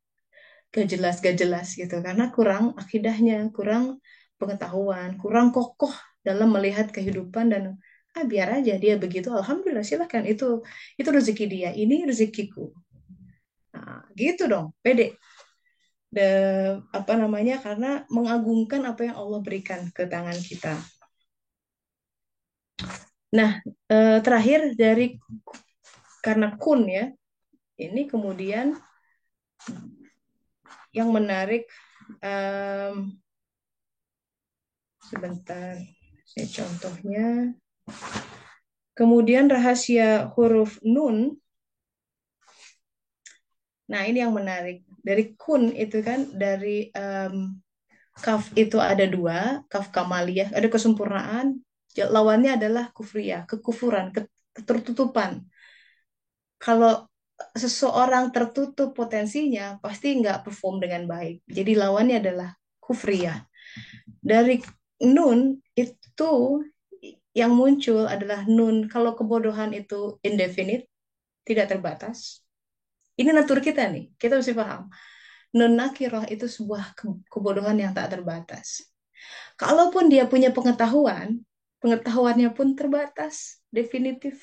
gak jelas gitu karena kurang akidahnya, kurang pengetahuan, kurang kokoh dalam melihat kehidupan dan biar aja dia begitu, alhamdulillah silahkan, itu rezeki dia, ini rezekiku. Nah, gitu dong, pede. De, apa namanya, karena mengagungkan apa yang Allah berikan ke tangan kita. Nah, terakhir dari karena kun ya, ini kemudian yang menarik, em, sebentar, saya contohnya. Kemudian rahasia huruf nun. Nah, ini yang menarik. Dari kun itu kan, dari kaf itu ada dua, kaf kamaliyah, ada kesempurnaan. Lawannya adalah kufriyah, kekufuran, ketertutupan. Kalau seseorang tertutup potensinya, pasti nggak perform dengan baik. Jadi lawannya adalah kufriyah. Dari nun itu yang muncul adalah nun. Kalau kebodohan itu indefinite, tidak terbatas. Ini natur kita nih, kita mesti paham. Nun nakirah itu sebuah kebodohan yang tak terbatas. Kalaupun dia punya pengetahuan, pengetahuannya pun terbatas, definitif.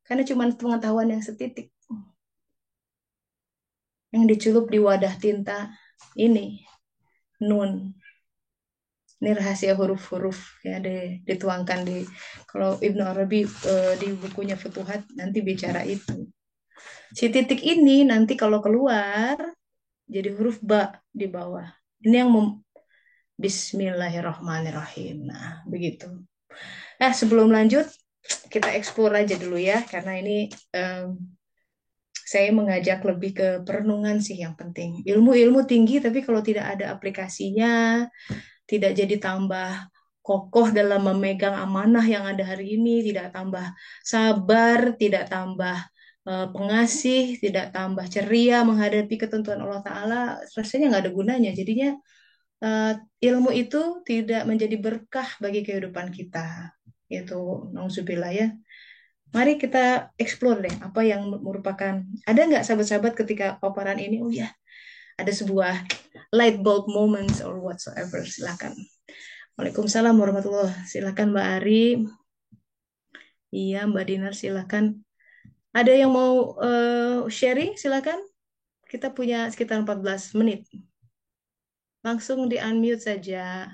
Karena cuma pengetahuan yang setitik, yang dicelup di wadah tinta ini, nun. Ini rahasia huruf-huruf ya, dituangkan di, kalau Ibnu Arabi di bukunya Futuhat nanti bicara itu. Si titik ini nanti kalau keluar jadi huruf ba di bawah. Ini yang Bismillahirrahmanirrahim. Nah, begitu. Nah, sebelum lanjut, kita explore aja dulu ya, karena ini saya mengajak lebih ke perenungan sih yang penting. Ilmu-ilmu tinggi, tapi kalau tidak ada aplikasinya, tidak jadi tambah kokoh dalam memegang amanah yang ada hari ini, tidak tambah sabar, tidak tambah pengasih, tidak tambah ceria menghadapi ketentuan Allah Ta'ala, rasanya nggak ada gunanya. Jadinya eh, ilmu itu tidak menjadi berkah bagi kehidupan kita. Itu, nauzubillah ya. Mari kita explore deh apa yang merupakan, ada nggak sahabat-sahabat ketika paparan ini, oh ya, ada sebuah light bulb moments or whatsoever. Silakan. Waalaikumsalam warahmatullahi. Silakan Mbak Ari. Iya, Mbak Dinar silakan. Ada yang mau sharing? Silakan. Kita punya sekitar 14 menit. Langsung di unmute saja.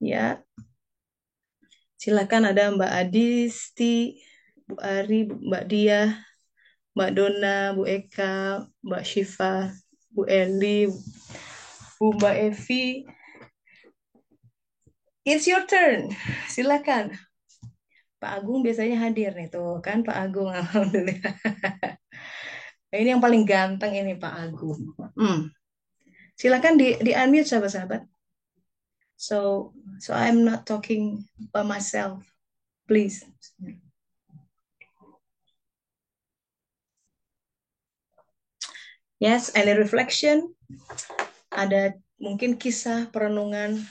Ya, silakan, ada Mbak Adisti, Bu Ari, Mbak Dia, Mbak Dona, Bu Eka, Mbak Syifa, Bu Eli, Mbak Evi. It's your turn. Silakan. Pak Agung biasanya hadir nih tuh kan, Pak Agung, alhamdulillah. Nah, ini yang paling ganteng ini Pak Agung. Hmm. Silakan di unmute sahabat-sahabat. So I'm not talking by myself, please. Yes, any reflection? Ada mungkin kisah perenungan.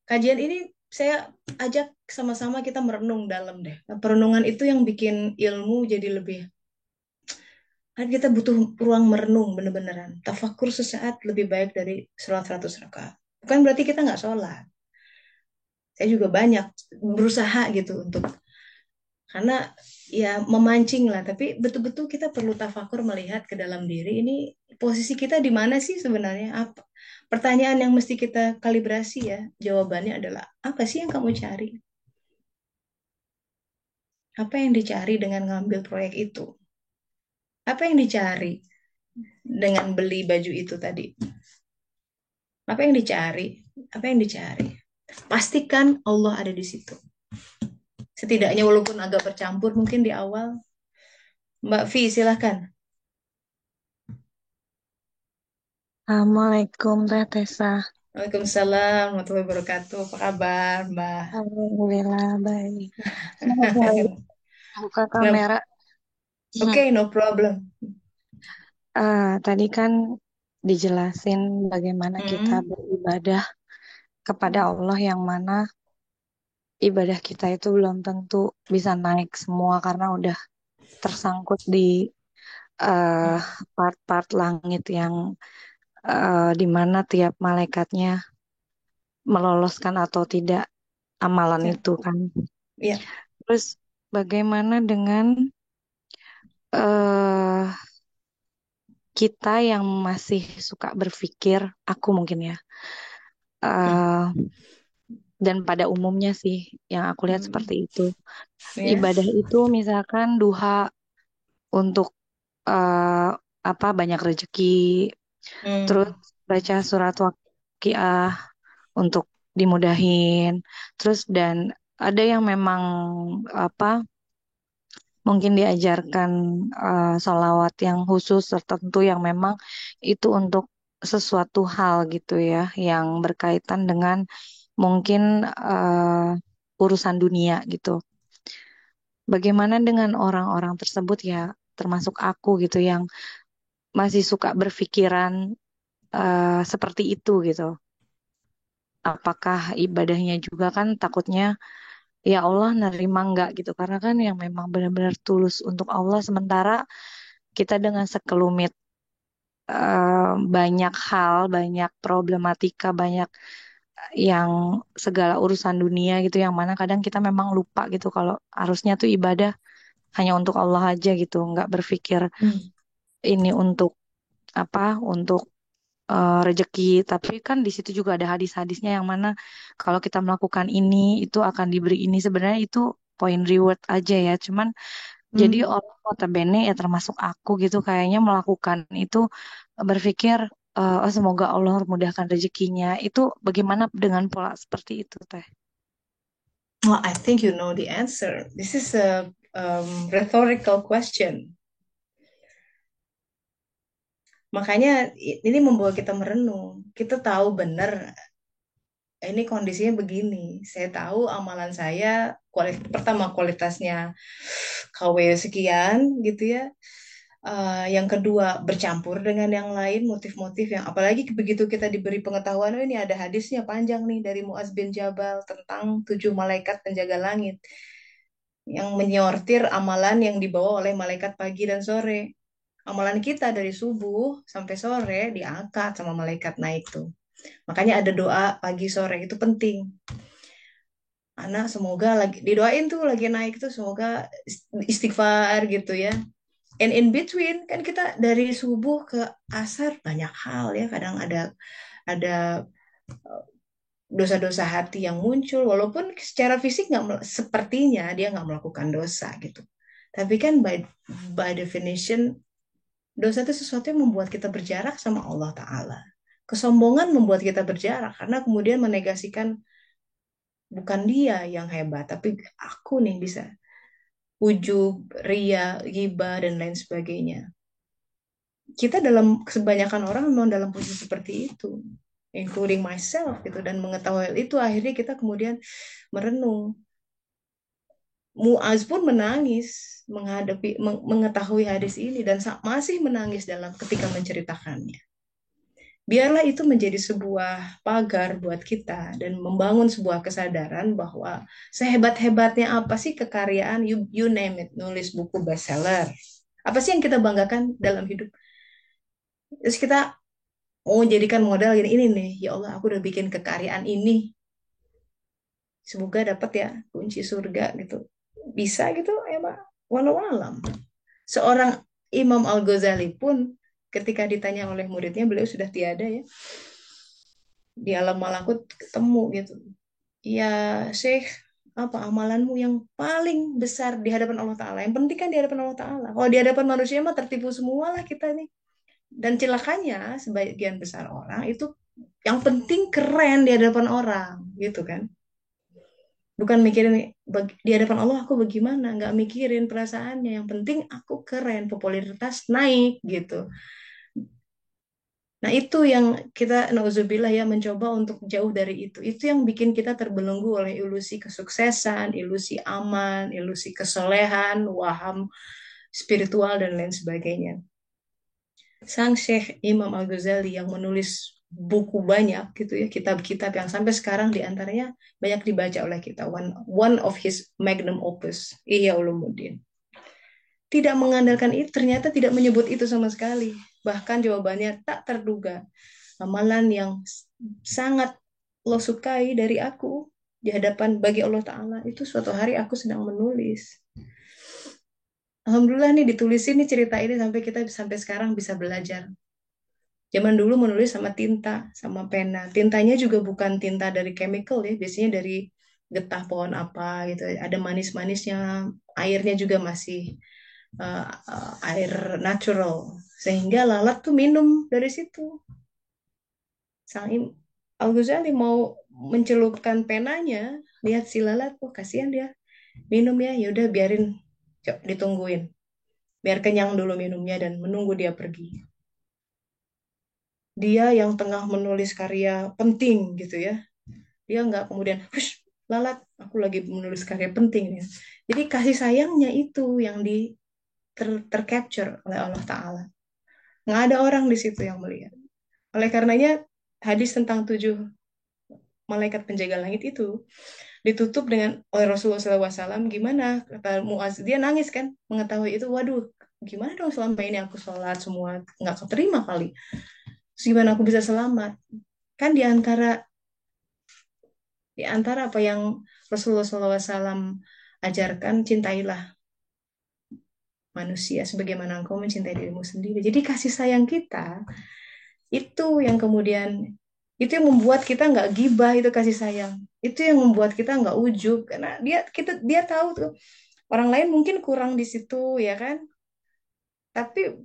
Kajian ini saya ajak sama-sama kita merenung dalam deh. Perenungan itu yang bikin ilmu jadi lebih. Kan kita butuh ruang merenung bener-beneran. Tafakur sesaat lebih baik dari sholat 100 rakaat. Bukan berarti kita nggak sholat. Saya juga banyak berusaha gitu untuk, karena ya memancing lah. Tapi betul-betul kita perlu tafakur melihat ke dalam diri. Ini posisi kita di mana sih sebenarnya? Apa? Pertanyaan yang mesti kita kalibrasi ya. Jawabannya adalah apa sih yang kamu cari? Apa yang dicari dengan ngambil proyek itu? Apa yang dicari dengan beli baju itu tadi? Apa yang dicari? Apa yang dicari? Pastikan Allah ada di situ. Setidaknya walaupun agak bercampur mungkin di awal. Mbak Vi, silahkan. Assalamualaikum Teh Tessa. Waalaikumsalam warahmatullahi wabarakatuh. Apa kabar, Mbak? Alhamdulillah baik. Saya boleh buka Kenapa? kamera. Oke, no problem. Tadi kan dijelasin bagaimana kita Hmm. beribadah kepada Allah yang mana ibadah kita itu belum tentu bisa naik semua karena udah tersangkut di eh, part-part langit yang di mana tiap malaikatnya meloloskan atau tidak amalan Ya, itu kan. ya. Terus bagaimana dengan eh kita yang masih suka berpikir, aku mungkin ya, Hmm. eh dan pada umumnya sih yang aku lihat Hmm. seperti itu. Ya. Ibadah itu misalkan duha untuk eh banyak rezeki, terus Hmm. baca surat Waqiah untuk dimudahin, terus dan ada yang memang apa mungkin diajarkan sholawat yang khusus tertentu yang memang itu untuk sesuatu hal gitu ya, yang berkaitan dengan mungkin urusan dunia gitu. Bagaimana dengan orang-orang tersebut ya, termasuk aku gitu yang masih suka berpikiran seperti itu gitu. Apakah ibadahnya juga kan takutnya ya Allah nerima nggak gitu, karena kan yang memang benar-benar tulus untuk Allah, sementara kita dengan sekelumit banyak hal, banyak problematika, banyak yang segala urusan dunia gitu, yang mana kadang kita memang lupa gitu kalau harusnya tuh ibadah hanya untuk Allah aja gitu, nggak berpikir Hmm. ini untuk untuk rezeki. Tapi kan di situ juga ada hadis-hadisnya yang mana kalau kita melakukan ini itu akan diberi ini, sebenarnya itu poin reward aja ya, cuman jadi Hmm. orang notabene ya termasuk aku gitu kayaknya melakukan itu berpikir oh semoga Allah mudahkan rezekinya. Itu bagaimana dengan pola seperti itu Teh? Well, I think you know the answer. This is a rhetorical question. Makanya ini membawa kita merenung. Kita tahu benar ini kondisinya begini. Saya tahu amalan saya pertama kualitasnya KW sekian gitu ya. Yang kedua bercampur dengan yang lain motif-motif yang apalagi begitu kita diberi pengetahuan oh ini ada hadisnya panjang nih dari Muaz bin Jabal tentang 7 malaikat penjaga langit yang menyortir amalan yang dibawa oleh malaikat pagi dan sore. Amalan kita dari subuh sampai sore diangkat sama malaikat naik tuh. Makanya ada doa pagi sore itu penting. Anak semoga lagi didoain tuh lagi naik tuh semoga istighfar gitu ya. And in between kan kita dari subuh ke asar banyak hal ya. Kadang ada dosa-dosa hati yang muncul walaupun secara fisik sepertinya dia nggak melakukan dosa gitu. Tapi kan by definition dosa itu sesuatu yang membuat kita berjarak sama Allah Ta'ala. Kesombongan membuat kita berjarak karena kemudian menegasikan bukan dia yang hebat, tapi aku nih bisa ujub, ria, ghibah, dan lain sebagainya. Kita dalam kebanyakan orang memang dalam posisi seperti itu, including myself gitu, dan mengetahui hal itu akhirnya kita kemudian merenung. Muaz pun menangis mengetahui hadis ini dan masih menangis dalam ketika menceritakannya. Biarlah itu menjadi sebuah pagar buat kita dan membangun sebuah kesadaran bahwa sehebat-hebatnya apa sih kekaryaan, you name it, nulis buku bestseller. Apa sih yang kita banggakan dalam hidup? Terus kita mau jadikan modal ini nih, ya Allah aku udah bikin kekaryaan ini. Semoga dapat ya kunci surga gitu. Bisa gitu emang walau alam. Seorang Imam Al-Ghazali pun ketika ditanya oleh muridnya, beliau sudah tiada ya. Di alam malakut ketemu gitu. Ya, Syekh, apa amalanmu yang paling besar di hadapan Allah Ta'ala? Yang penting kan di hadapan Allah Ta'ala. Kalau di hadapan manusia mah tertipu semua lah kita nih. Dan celakanya sebagian besar orang itu yang penting keren di hadapan orang gitu kan. Bukan mikirin di hadapan Allah aku bagaimana, nggak mikirin perasaannya. Yang penting aku keren, popularitas naik gitu. Nah, itu yang kita nauzubillah ya mencoba untuk jauh dari itu. Itu yang bikin kita terbelenggu oleh ilusi kesuksesan, ilusi aman, ilusi kesolehan, waham spiritual dan lain sebagainya. Sang Syekh Imam Al-Ghazali yang menulis buku banyak gitu ya, kitab-kitab yang sampai sekarang diantaranya banyak dibaca oleh kita. One of his magnum opus, Ihya Ulumuddin. Tidak mengandalkan itu, ternyata tidak menyebut itu sama sekali. Bahkan jawabannya tak terduga amalan yang sangat lo sukai dari aku. di hadapan bagi Allah Ta'ala. Itu suatu hari aku sedang menulis. Alhamdulillah nih ditulisin nih cerita ini sampai kita sampai sekarang bisa belajar. Zaman dulu menulis sama tinta, sama pena. Tintanya juga bukan tinta dari chemical ya, biasanya dari getah pohon apa gitu. Ada manis-manisnya, airnya juga masih air natural. Sehingga lalat tuh minum dari situ. Sang Al-Ghazali mau mencelupkan penanya, lihat si lalat, oh kasihan dia, minum ya, yaudah biarin, cok, ditungguin. Biar kenyang dulu minumnya dan menunggu dia pergi. Dia yang tengah menulis karya penting gitu ya. Dia nggak kemudian, hush, lalat, aku lagi menulis karya penting nih. Jadi kasih sayangnya itu yang tercapture oleh Allah Ta'ala. Nggak ada orang di situ yang melihat. Oleh karenanya, hadis tentang 7 malaikat penjaga langit itu ditutup dengan oleh Rasulullah SAW. Gimana? Kata Muaz, dia nangis kan, mengetahui itu. Waduh, gimana dong selama ini aku sholat semua nggak keterima kali. Terus gimana aku bisa selamat? Kan di antara apa yang Rasulullah SAW ajarkan, cintailah manusia sebagaimana engkau mencintai dirimu sendiri. Jadi kasih sayang kita itu yang kemudian itu yang membuat kita nggak gibah, itu kasih sayang. Itu yang membuat kita nggak ujub karena dia tahu tuh orang lain mungkin kurang di situ ya kan, tapi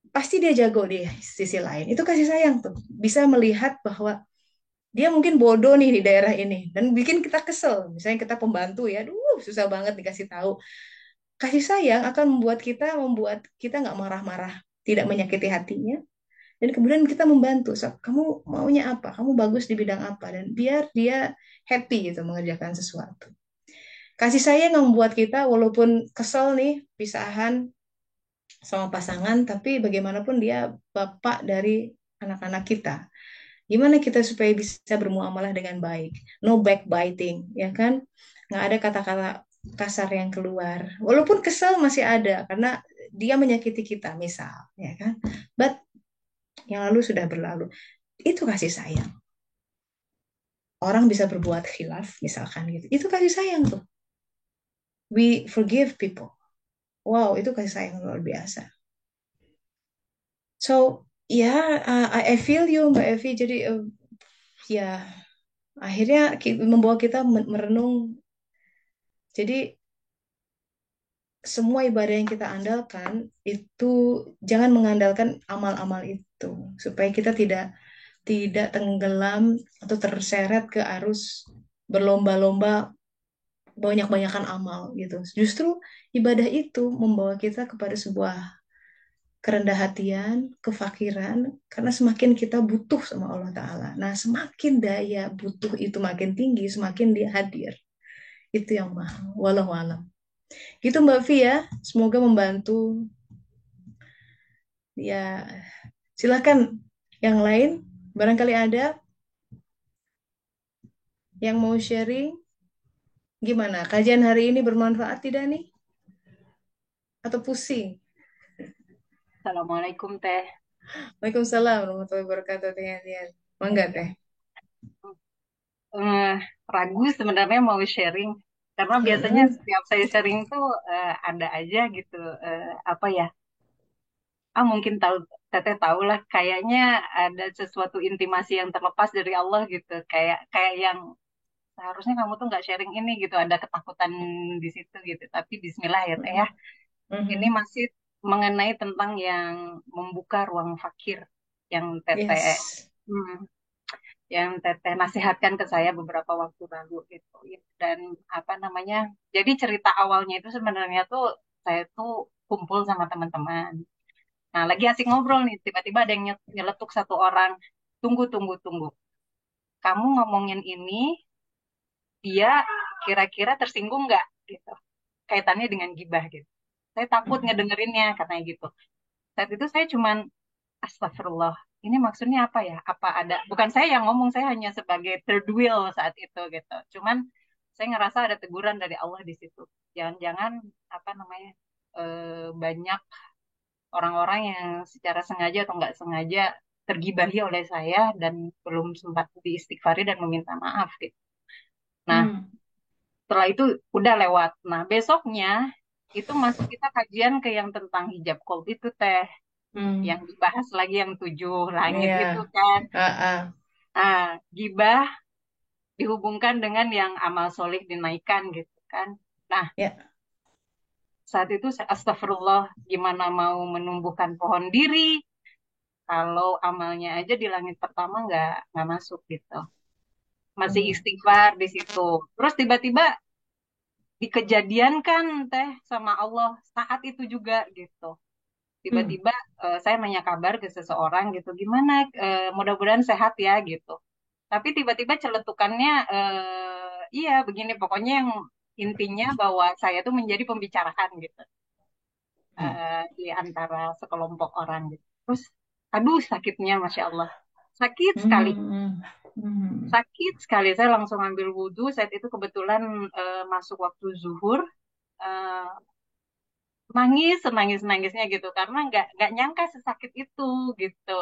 pasti dia jago di sisi lain. Itu kasih sayang tuh. Bisa melihat bahwa dia mungkin bodoh nih di daerah ini dan bikin kita kesel. Misalnya kita pembantu ya, aduh susah banget dikasih tahu. Kasih sayang akan membuat kita nggak marah-marah, tidak menyakiti hatinya, dan kemudian kita membantu. So, kamu maunya apa? Kamu bagus di bidang apa? Dan biar dia happy gitu mengerjakan sesuatu. Kasih sayang yang membuat kita walaupun kesel nih pisahan sama pasangan, tapi bagaimanapun dia bapak dari anak-anak kita. Gimana kita supaya bisa bermuamalah dengan baik? No backbiting, ya kan? Nggak ada kata-kata kasar yang keluar. Walaupun kesel masih ada, karena dia menyakiti kita, misal, ya kan? But yang lalu sudah berlalu. Itu kasih sayang. Orang bisa berbuat khilaf, misalkan gitu. Itu kasih sayang tuh. We forgive people. Wow, itu kasih sayang luar biasa. So, ya, I feel you, Mbak Evi. Jadi, ya, akhirnya membawa kita merenung. Jadi, semua ibadah yang kita andalkan itu jangan mengandalkan amal-amal itu supaya kita tidak tidak tenggelam atau terseret ke arus berlomba-lomba banyak-banyakan amal gitu. Justru ibadah itu membawa kita kepada sebuah kerendah hatian, kefakiran, karena semakin kita butuh sama Allah Ta'ala. Nah, semakin daya butuh itu makin tinggi, semakin dia hadir. Itu yang mahal. Walau alam. Gitu Mbak Fia, semoga membantu. Ya, silakan yang lain. Barangkali ada yang mau sharing. Gimana? Kajian hari ini bermanfaat tidak nih? Atau pusing? Assalamualaikum Teh. Waalaikumsalam warahmatullahi wabarakatuh. Teh Hanian. Mangga Teh. Eh, Ragu sebenarnya mau sharing karena biasanya Mm-mm. setiap saya sharing tuh ada aja gitu apa ya? Mungkin tahu Teteh tahu lah kayaknya ada sesuatu intimasi yang terlepas dari Allah gitu. Kayak kayak yang seharusnya kamu tuh nggak sharing ini gitu. Ada ketakutan di situ gitu. Tapi Bismillah ya Teh ya. Ini Mhm. masih mengenai tentang yang membuka ruang fakir yang Teteh Yes. nasihatkan ke saya beberapa waktu lalu gitu ya. Dan apa namanya, jadi cerita awalnya itu sebenarnya tuh saya tuh kumpul sama teman-teman, nah lagi asik ngobrol nih, tiba-tiba ada yang nyeletuk satu orang, tunggu tunggu tunggu, kamu ngomongin ini dia kira-kira tersinggung nggak gitu, kaitannya dengan gibah gitu, saya takut Mhm. ngedengerinnya katanya gitu. Saat itu saya cuman astagfirullah, ini maksudnya apa ya? Apa ada, bukan saya yang ngomong, saya hanya sebagai third wheel saat itu gitu. Cuman saya ngerasa ada teguran dari Allah di situ. Jangan-jangan apa namanya, banyak orang-orang yang secara sengaja atau nggak sengaja tergibahi oleh saya dan belum sempat diistighfari dan meminta maaf gitu. Nah, Hmm. setelah itu udah lewat. Nah, besoknya itu masuk kita kajian ke yang tentang hijab kolb itu teh, Hmm. yang dibahas lagi yang 7 langit Iya. itu kan. Ah. Nah, gibah dihubungkan dengan yang amal soleh dinaikkan gitu kan. Nah, Ya. saat itu saya astagfirullah, gimana mau menumbuhkan pohon diri kalau amalnya aja di langit pertama nggak masuk gitu. Masih Hmm. istighfar di situ. Terus tiba-tiba dikejadiankan teh sama Allah saat itu juga gitu. Hmm. Tiba-tiba saya nanya kabar ke seseorang gitu, gimana, mudah-mudahan sehat ya gitu. Tapi tiba-tiba celetukannya, iya begini, pokoknya yang intinya bahwa saya tuh menjadi pembicaraan gitu, di antara sekelompok orang gitu. Terus, aduh sakitnya, masya Allah, sakit sekali, Hmm. Hmm. sakit sekali. Saya langsung ambil wudhu. Saat itu kebetulan masuk waktu zuhur, eh, nangis senangis nangisnya gitu karena nggak nyangka sesakit itu gitu.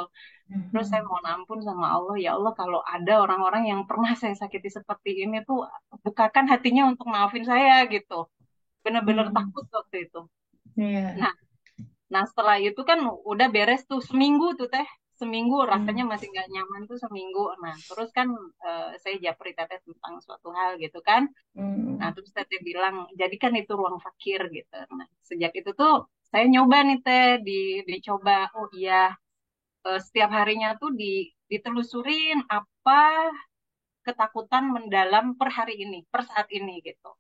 Terus saya Hmm. mohon ampun sama Allah, ya Allah kalau ada orang-orang yang pernah saya sakiti seperti ini tuh bukakan hatinya untuk maafin saya gitu. Bener-bener Hmm. takut waktu itu. Iya. Nah, nah setelah itu kan udah beres tuh seminggu tuh teh, seminggu rasanya Hmm. masih nggak nyaman tuh seminggu. Nah terus kan saya japri teteh tentang suatu hal gitu kan. Nah Hmm. terus teteh bilang jadikan itu ruang fakir gitu. Nah sejak itu tuh saya nyoba nih teh, dicoba. Oh iya, setiap harinya tuh ditelusurin apa ketakutan mendalam per hari ini, per saat ini gitu.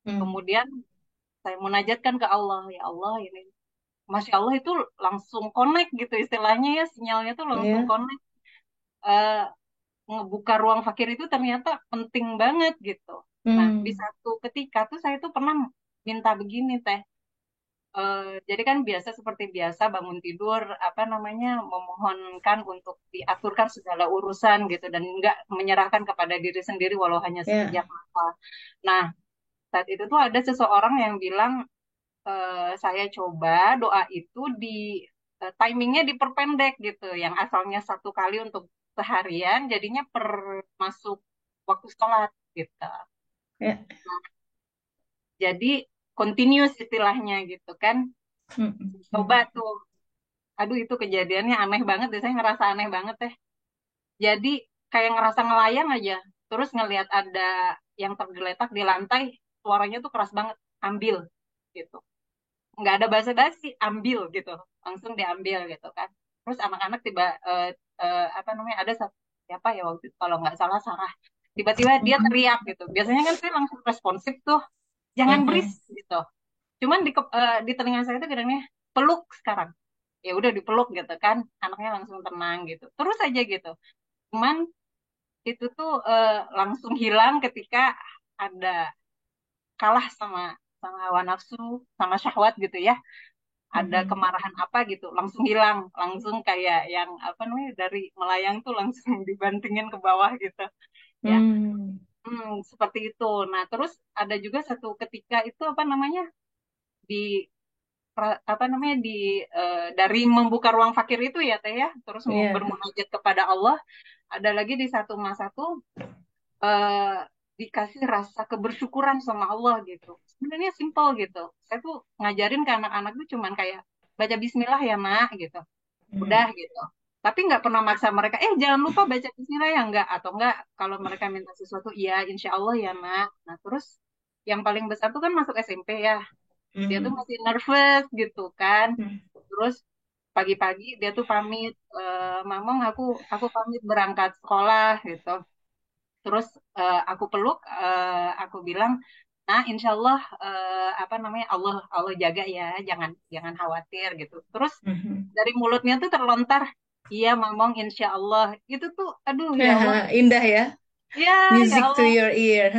Hmm. Kemudian saya munajatkan ke Allah, ya Allah ini, Masya Allah itu langsung connect gitu istilahnya ya, sinyalnya tuh langsung Iya. connect. Eh, Ngebuka ruang fakir itu ternyata penting banget gitu. Nah, di Hmm. satu ketika tuh saya tuh pernah minta begini teh. Jadi kan biasa seperti biasa bangun tidur apa namanya memohonkan untuk diaturkan segala urusan gitu dan nggak menyerahkan kepada diri sendiri walau hanya sekejap Ya. mata. Nah, saat itu tuh ada seseorang yang bilang, saya coba doa itu timingnya diperpendek gitu, yang asalnya 1 kali untuk seharian jadinya per masuk waktu sholat gitu. Ya. Jadi continuous istilahnya gitu kan. Hmm. Coba Hmm. tuh. Aduh itu kejadiannya aneh banget deh, saya ngerasa aneh banget teh. Jadi kayak ngerasa ngelayang aja, terus ngelihat ada yang tergeletak di lantai, suaranya tuh keras banget, ambil gitu. Nggak ada basa-basi, ambil gitu, langsung diambil gitu kan. Terus anak-anak tiba, apa namanya, ada satu siapa ya waktu itu, kalau nggak salah Sarah. Tiba-tiba dia Hmm. teriak gitu. Biasanya kan saya langsung responsif tuh, jangan Hmm. beris gitu. Cuman di telinga saya tuh kadangnya peluk sekarang. Ya udah dipeluk gitu kan, anaknya langsung tenang gitu. Terus aja gitu. Cuman itu tuh langsung hilang ketika ada kalah sama sama hawa nafsu, sama syahwat gitu ya. Ada Hmm. kemarahan apa gitu, langsung hilang, langsung kayak yang apa namanya dari melayang tuh langsung dibantingin ke bawah gitu ya. Hmm. Seperti itu. Nah, terus ada juga satu ketika itu apa namanya di apa namanya dari membuka ruang fakir itu ya teh ya, terus Iya. bermunajat kepada Allah. Ada lagi di satu masa tuh eh, dikasih rasa kebersyukuran sama Allah gitu. Sebenarnya simpel gitu. Saya tuh ngajarin ke anak-anak tuh cuman kayak baca Bismillah ya nak gitu. Udah Hmm. gitu. Tapi nggak pernah maksa mereka, jangan lupa baca Bismillah ya enggak. Atau enggak, kalau mereka minta sesuatu, iya insya Allah ya nak. Nah terus yang paling besar tuh kan masuk SMP ya. Dia tuh Hmm. masih nervous gitu kan. Hmm. Terus pagi-pagi dia tuh pamit, Mamang aku pamit berangkat sekolah gitu. Terus aku peluk, aku bilang, nah insya Allah apa namanya Allah Allah jaga ya, jangan jangan khawatir gitu. Terus Hmm. dari mulutnya tuh terlontar, iya Mamong insya Allah. Itu tuh, aduh ya Allah, Indah ya. ya ya Music to Allah, your ear.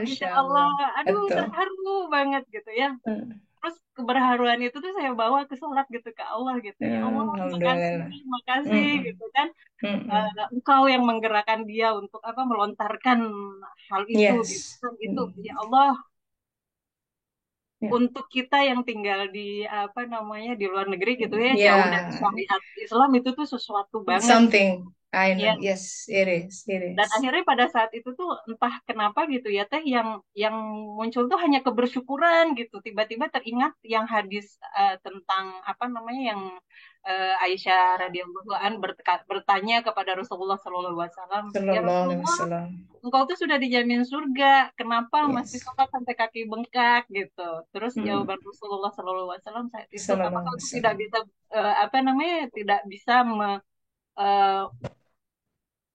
insya Insya Allah. Allah. Aduh Betul. terharu banget gitu ya. Hmm. Terus keberharuan itu tuh saya bawa ke sholat gitu ke Allah gitu. Ya Allah, makasih, Alhamdulillah. makasih Hmm. gitu kan. Hmm. Engkau yang menggerakkan dia untuk apa melontarkan hal itu gitu Yes. kan. Itu Hmm. ya Allah, Ya. untuk kita yang tinggal di apa namanya di luar negeri gitu ya, jauh dari Ya. syariat Islam, itu tuh sesuatu It's banget. something. I Ya, know. Yes, it is. It dan is. akhirnya pada saat itu tuh entah kenapa gitu ya teh yang muncul tuh hanya kebersyukuran gitu. Tiba-tiba teringat yang hadis tentang apa namanya yang Aisyah radhiyallahu an bertanya kepada Rasulullah Shallallahu alaihi wasallam, "Ya Sallallahu alaihi Rasulullah, wasallam. engkau tuh sudah dijamin surga, kenapa masih Yes. sholat sampai kaki bengkak gitu?" Terus Hmm. jawaban Rasulullah Shallallahu alaihi wasallam saat itu, Sallallahu apakah alaihi aku tidak wasallam. bisa apa namanya tidak bisa eh,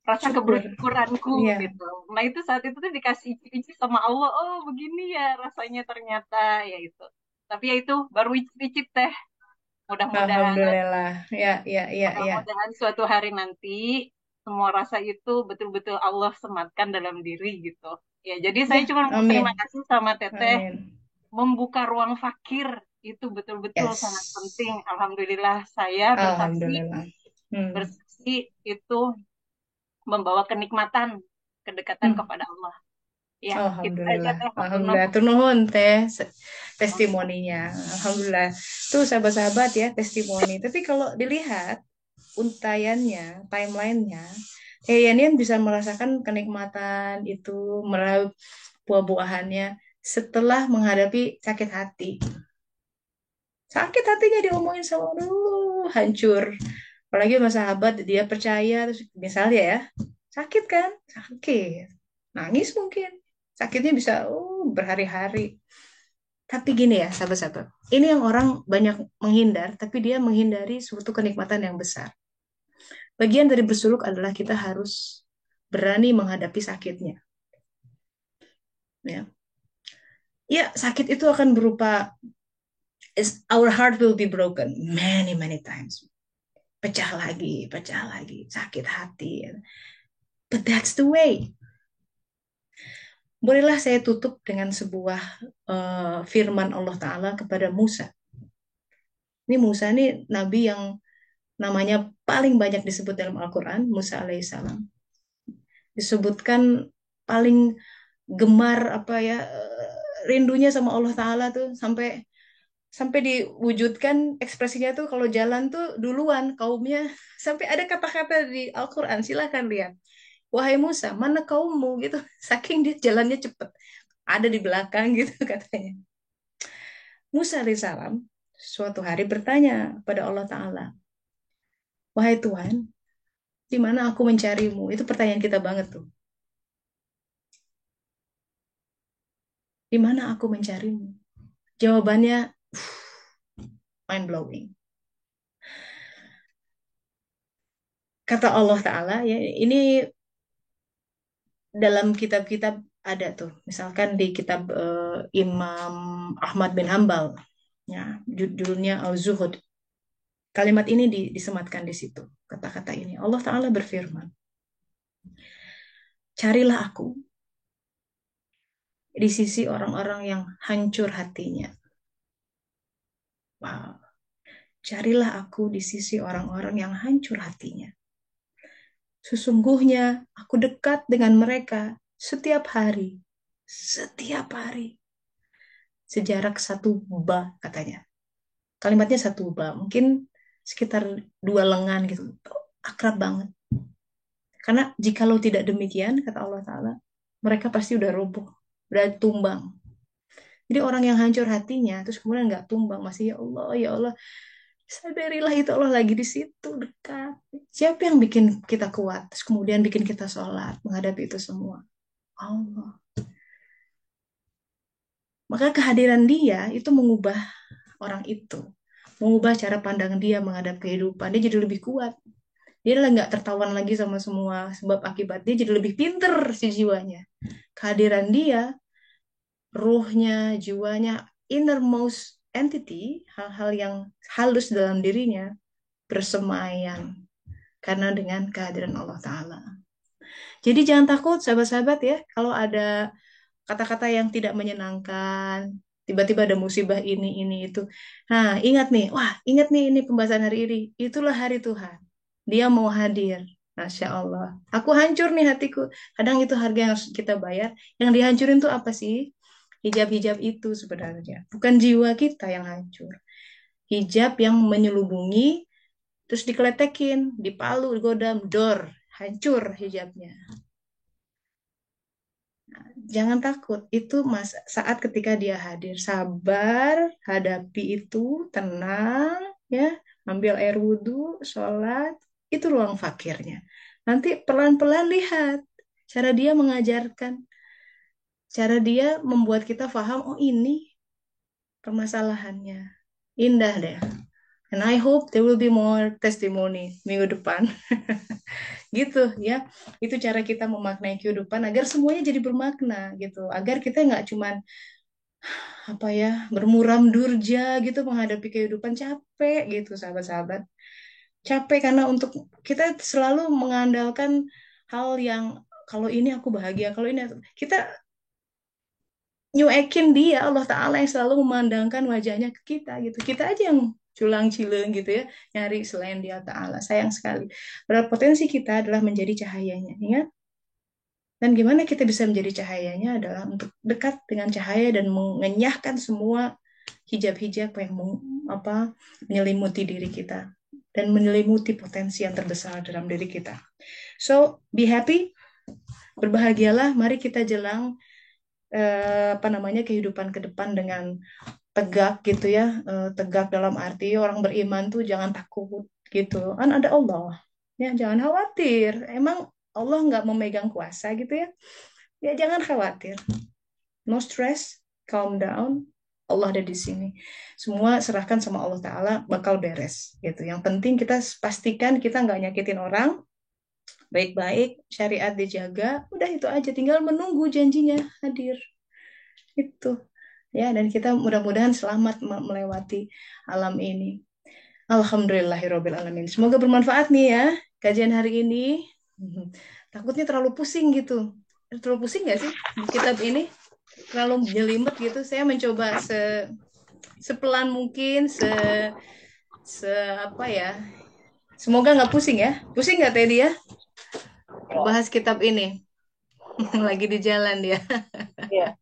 rasa Syukur. kebersyukuranku Iya. gitu. Nah itu saat itu tuh dikasih icip-icip sama Allah, oh begini ya rasanya ternyata ya itu. Tapi ya itu baru icip-icip teh. Mudah-mudahan, Alhamdulillah. Ya, ya, ya, ya. mudah-mudahan suatu hari nanti semua rasa itu betul-betul Allah sematkan dalam diri gitu. Ya jadi saya Ya, cuma mau terima amin. kasih sama Teteh Amin. membuka ruang fakir itu betul-betul sangat Yes. penting. Alhamdulillah saya bersaksi Alhamdulillah. Hmm. bersaksi itu membawa kenikmatan, kedekatan Hmm. kepada Allah. Ya, itu aja Alhamdulillah. teh waktu Alhamdulillah. Tur nuhun teh testimoninya. Alhamdulillah. Tuh sahabat-sahabat ya testimoni. Tapi kalau dilihat untayannya, timelinenya, Yanian bisa merasakan kenikmatan itu, meraup buah-buahannya setelah menghadapi sakit hati. Sakit hatinya diomongin sama, aduh, hancur. Apalagi sama sahabat, dia percaya, terus misalnya ya, sakit kan? Sakit. Nangis mungkin. Sakitnya bisa berhari-hari. Tapi gini ya, sahabat-sahabat. Ini yang orang banyak menghindar, tapi dia menghindari suatu kenikmatan yang besar. Bagian dari bersuluk adalah kita harus berani menghadapi sakitnya. Ya, ya sakit itu akan berupa, our heart will be broken many, many times. Pecah lagi, sakit hati. But that's the way. Bolehlah saya tutup dengan sebuah firman Allah Ta'ala kepada Musa. Ini Musa ini nabi yang namanya paling banyak disebut dalam Al-Quran, Musa alaihissalam. Disebutkan paling gemar apa ya, rindunya sama Allah Ta'ala tuh sampai sampai diwujudkan ekspresinya tuh kalau jalan tuh duluan kaumnya, sampai ada kata-kata di Al-Quran, silahkan lihat. Wahai Musa, mana kaummu gitu. Saking dia jalannya cepet. Ada di belakang gitu katanya. Musa alaihissalam suatu hari bertanya pada Allah Ta'ala, wahai Tuhan, di mana aku mencarimu? Itu pertanyaan kita banget tuh. Di mana aku mencarimu? Jawabannya mind blowing. Kata Allah Ta'ala, ya ini dalam kitab-kitab ada tuh. Misalkan di kitab Imam Ahmad bin Hambal, ya, judulnya Al-Zuhud. Kalimat ini disematkan di situ. Kata-kata ini. Allah Ta'ala berfirman, carilah aku di sisi orang-orang yang hancur hatinya. Wow. Carilah aku di sisi orang-orang yang hancur hatinya. Sesungguhnya aku dekat dengan mereka setiap hari. Setiap hari. Sejarak satu ba katanya. Kalimatnya satu ba. Mungkin sekitar 2 lengan gitu. Akrab banget. Karena jikalau tidak demikian, kata Allah Ta'ala, mereka pasti udah roboh. Udah tumbang. Jadi orang yang hancur hatinya, terus kemudian nggak tumbang, masih ya Allah, sadarilah itu Allah lagi di situ dekat. Siapa yang bikin kita kuat, terus kemudian bikin kita sholat, menghadapi itu semua? Allah. Maka kehadiran dia itu mengubah orang itu, mengubah cara pandang dia menghadap kehidupan. Dia jadi lebih kuat. Dia lah nggak tertawan lagi sama semua sebab akibat. Dia jadi lebih pinter si jiwanya. Kehadiran dia, ruhnya, jiwanya, innermost entity, hal-hal yang halus dalam dirinya bersemayam karena dengan kehadiran Allah Ta'ala. Jadi jangan takut sahabat-sahabat ya kalau ada kata-kata yang tidak menyenangkan, tiba-tiba ada musibah ini itu. Nah, ingat nih, wah, ingat nih ini pembahasan hari ini. Itulah hari Tuhan. Dia mau hadir. Masya Allah. Aku hancur nih hatiku. Kadang itu harga yang harus kita bayar. Yang dihancurin tuh apa sih? Hijab-hijab itu sebenarnya. Bukan jiwa kita yang hancur. Hijab yang menyelubungi, terus dikeletekin, dipalu, digodam, dor. hancur hijabnya. Jangan takut, itu saat ketika dia hadir. Sabar, hadapi itu, tenang, ya, ambil air wudhu, sholat, itu ruang fakirnya. Nanti pelan-pelan lihat cara dia mengajarkan, cara dia membuat kita paham, oh ini permasalahannya. Indah deh. And I hope there will be more testimony minggu depan. Gitu ya. Itu cara kita memaknai kehidupan agar semuanya jadi bermakna gitu. Agar kita nggak cuman apa ya bermuram durja gitu menghadapi kehidupan, capek gitu sahabat-sahabat, capek karena untuk kita selalu mengandalkan hal yang kalau ini aku bahagia, kalau ini kita nyuekin dia Allah Ta'ala yang selalu memandangkan wajahnya ke kita gitu, kita aja yang culang cileng gitu ya nyari selain dia Ta'ala. Sayang sekali, padahal potensi kita adalah menjadi cahayanya, ingat. Dan gimana kita bisa menjadi cahayanya adalah untuk dekat dengan cahaya dan mengenyahkan semua hijab-hijab yang menyelimuti diri kita dan menyelimuti potensi yang terbesar dalam diri kita. So, be happy, berbahagialah. Mari kita jelang kehidupan ke depan dengan tegak gitu ya. Tegak dalam arti orang beriman tuh jangan takut gitu. Kan ada Allah. Ya, jangan khawatir. Emang Allah nggak memegang kuasa gitu ya. Ya jangan khawatir. No stress, calm down. Allah ada di sini. Semua serahkan sama Allah Ta'ala, bakal beres. Gitu. Yang penting kita pastikan kita nggak nyakitin orang, baik-baik, syariat dijaga, udah itu aja. Tinggal menunggu janjinya hadir. Itu. Ya, dan kita mudah-mudahan selamat melewati alam ini. Alhamdulillahirabbil alamin. Semoga bermanfaat nih ya kajian hari ini. Takutnya terlalu pusing gitu. Terlalu pusing nggak sih di kitab ini? Terlalu jelimet gitu. Saya mencoba sepelan mungkin, apa ya. Semoga nggak pusing ya. Pusing nggak Teddy ya? Bahas kitab ini. Lagi di jalan dia. Iya.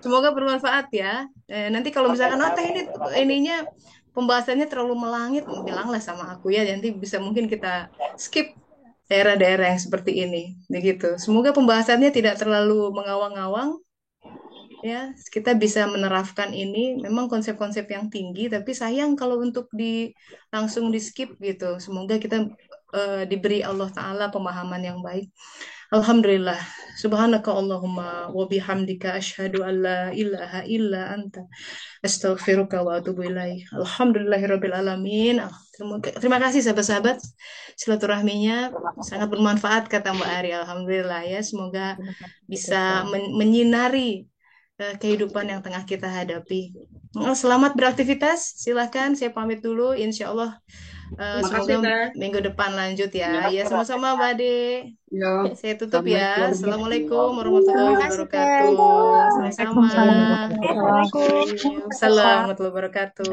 Semoga bermanfaat ya. Nanti kalau misalkan teh ini ininya pembahasannya terlalu melangit, bilanglah sama aku ya. Nanti bisa mungkin kita skip daerah-daerah yang seperti ini, begitu. Semoga pembahasannya tidak terlalu mengawang-awang, ya. Kita bisa menerapkan ini. Memang konsep-konsep yang tinggi, tapi sayang kalau untuk langsung di skip gitu. Semoga kita diberi Allah Taala pemahaman yang baik. Alhamdulillah. Subhanaka Allahumma wa bihamdika asyhadu an la ilaha illa anta astaghfiruka wa atubu ilaik. Alhamdulillahirabbil alamin. Terima kasih sahabat-sahabat. Silaturahminya sangat bermanfaat kata Mbak Ari. Alhamdulillah ya. Semoga bisa menyinari kehidupan yang tengah kita hadapi. Selamat beraktivitas. Silakan saya pamit dulu. Insya Allah semoga minggu depan lanjut ya. Ya sama-sama Mbak Ade. Saya tutup ya. Assalamualaikum warahmatullahi wabarakatuh. Sama-sama. Assalamualaikum. Assalamualaikum warahmatullahi wabarakatuh.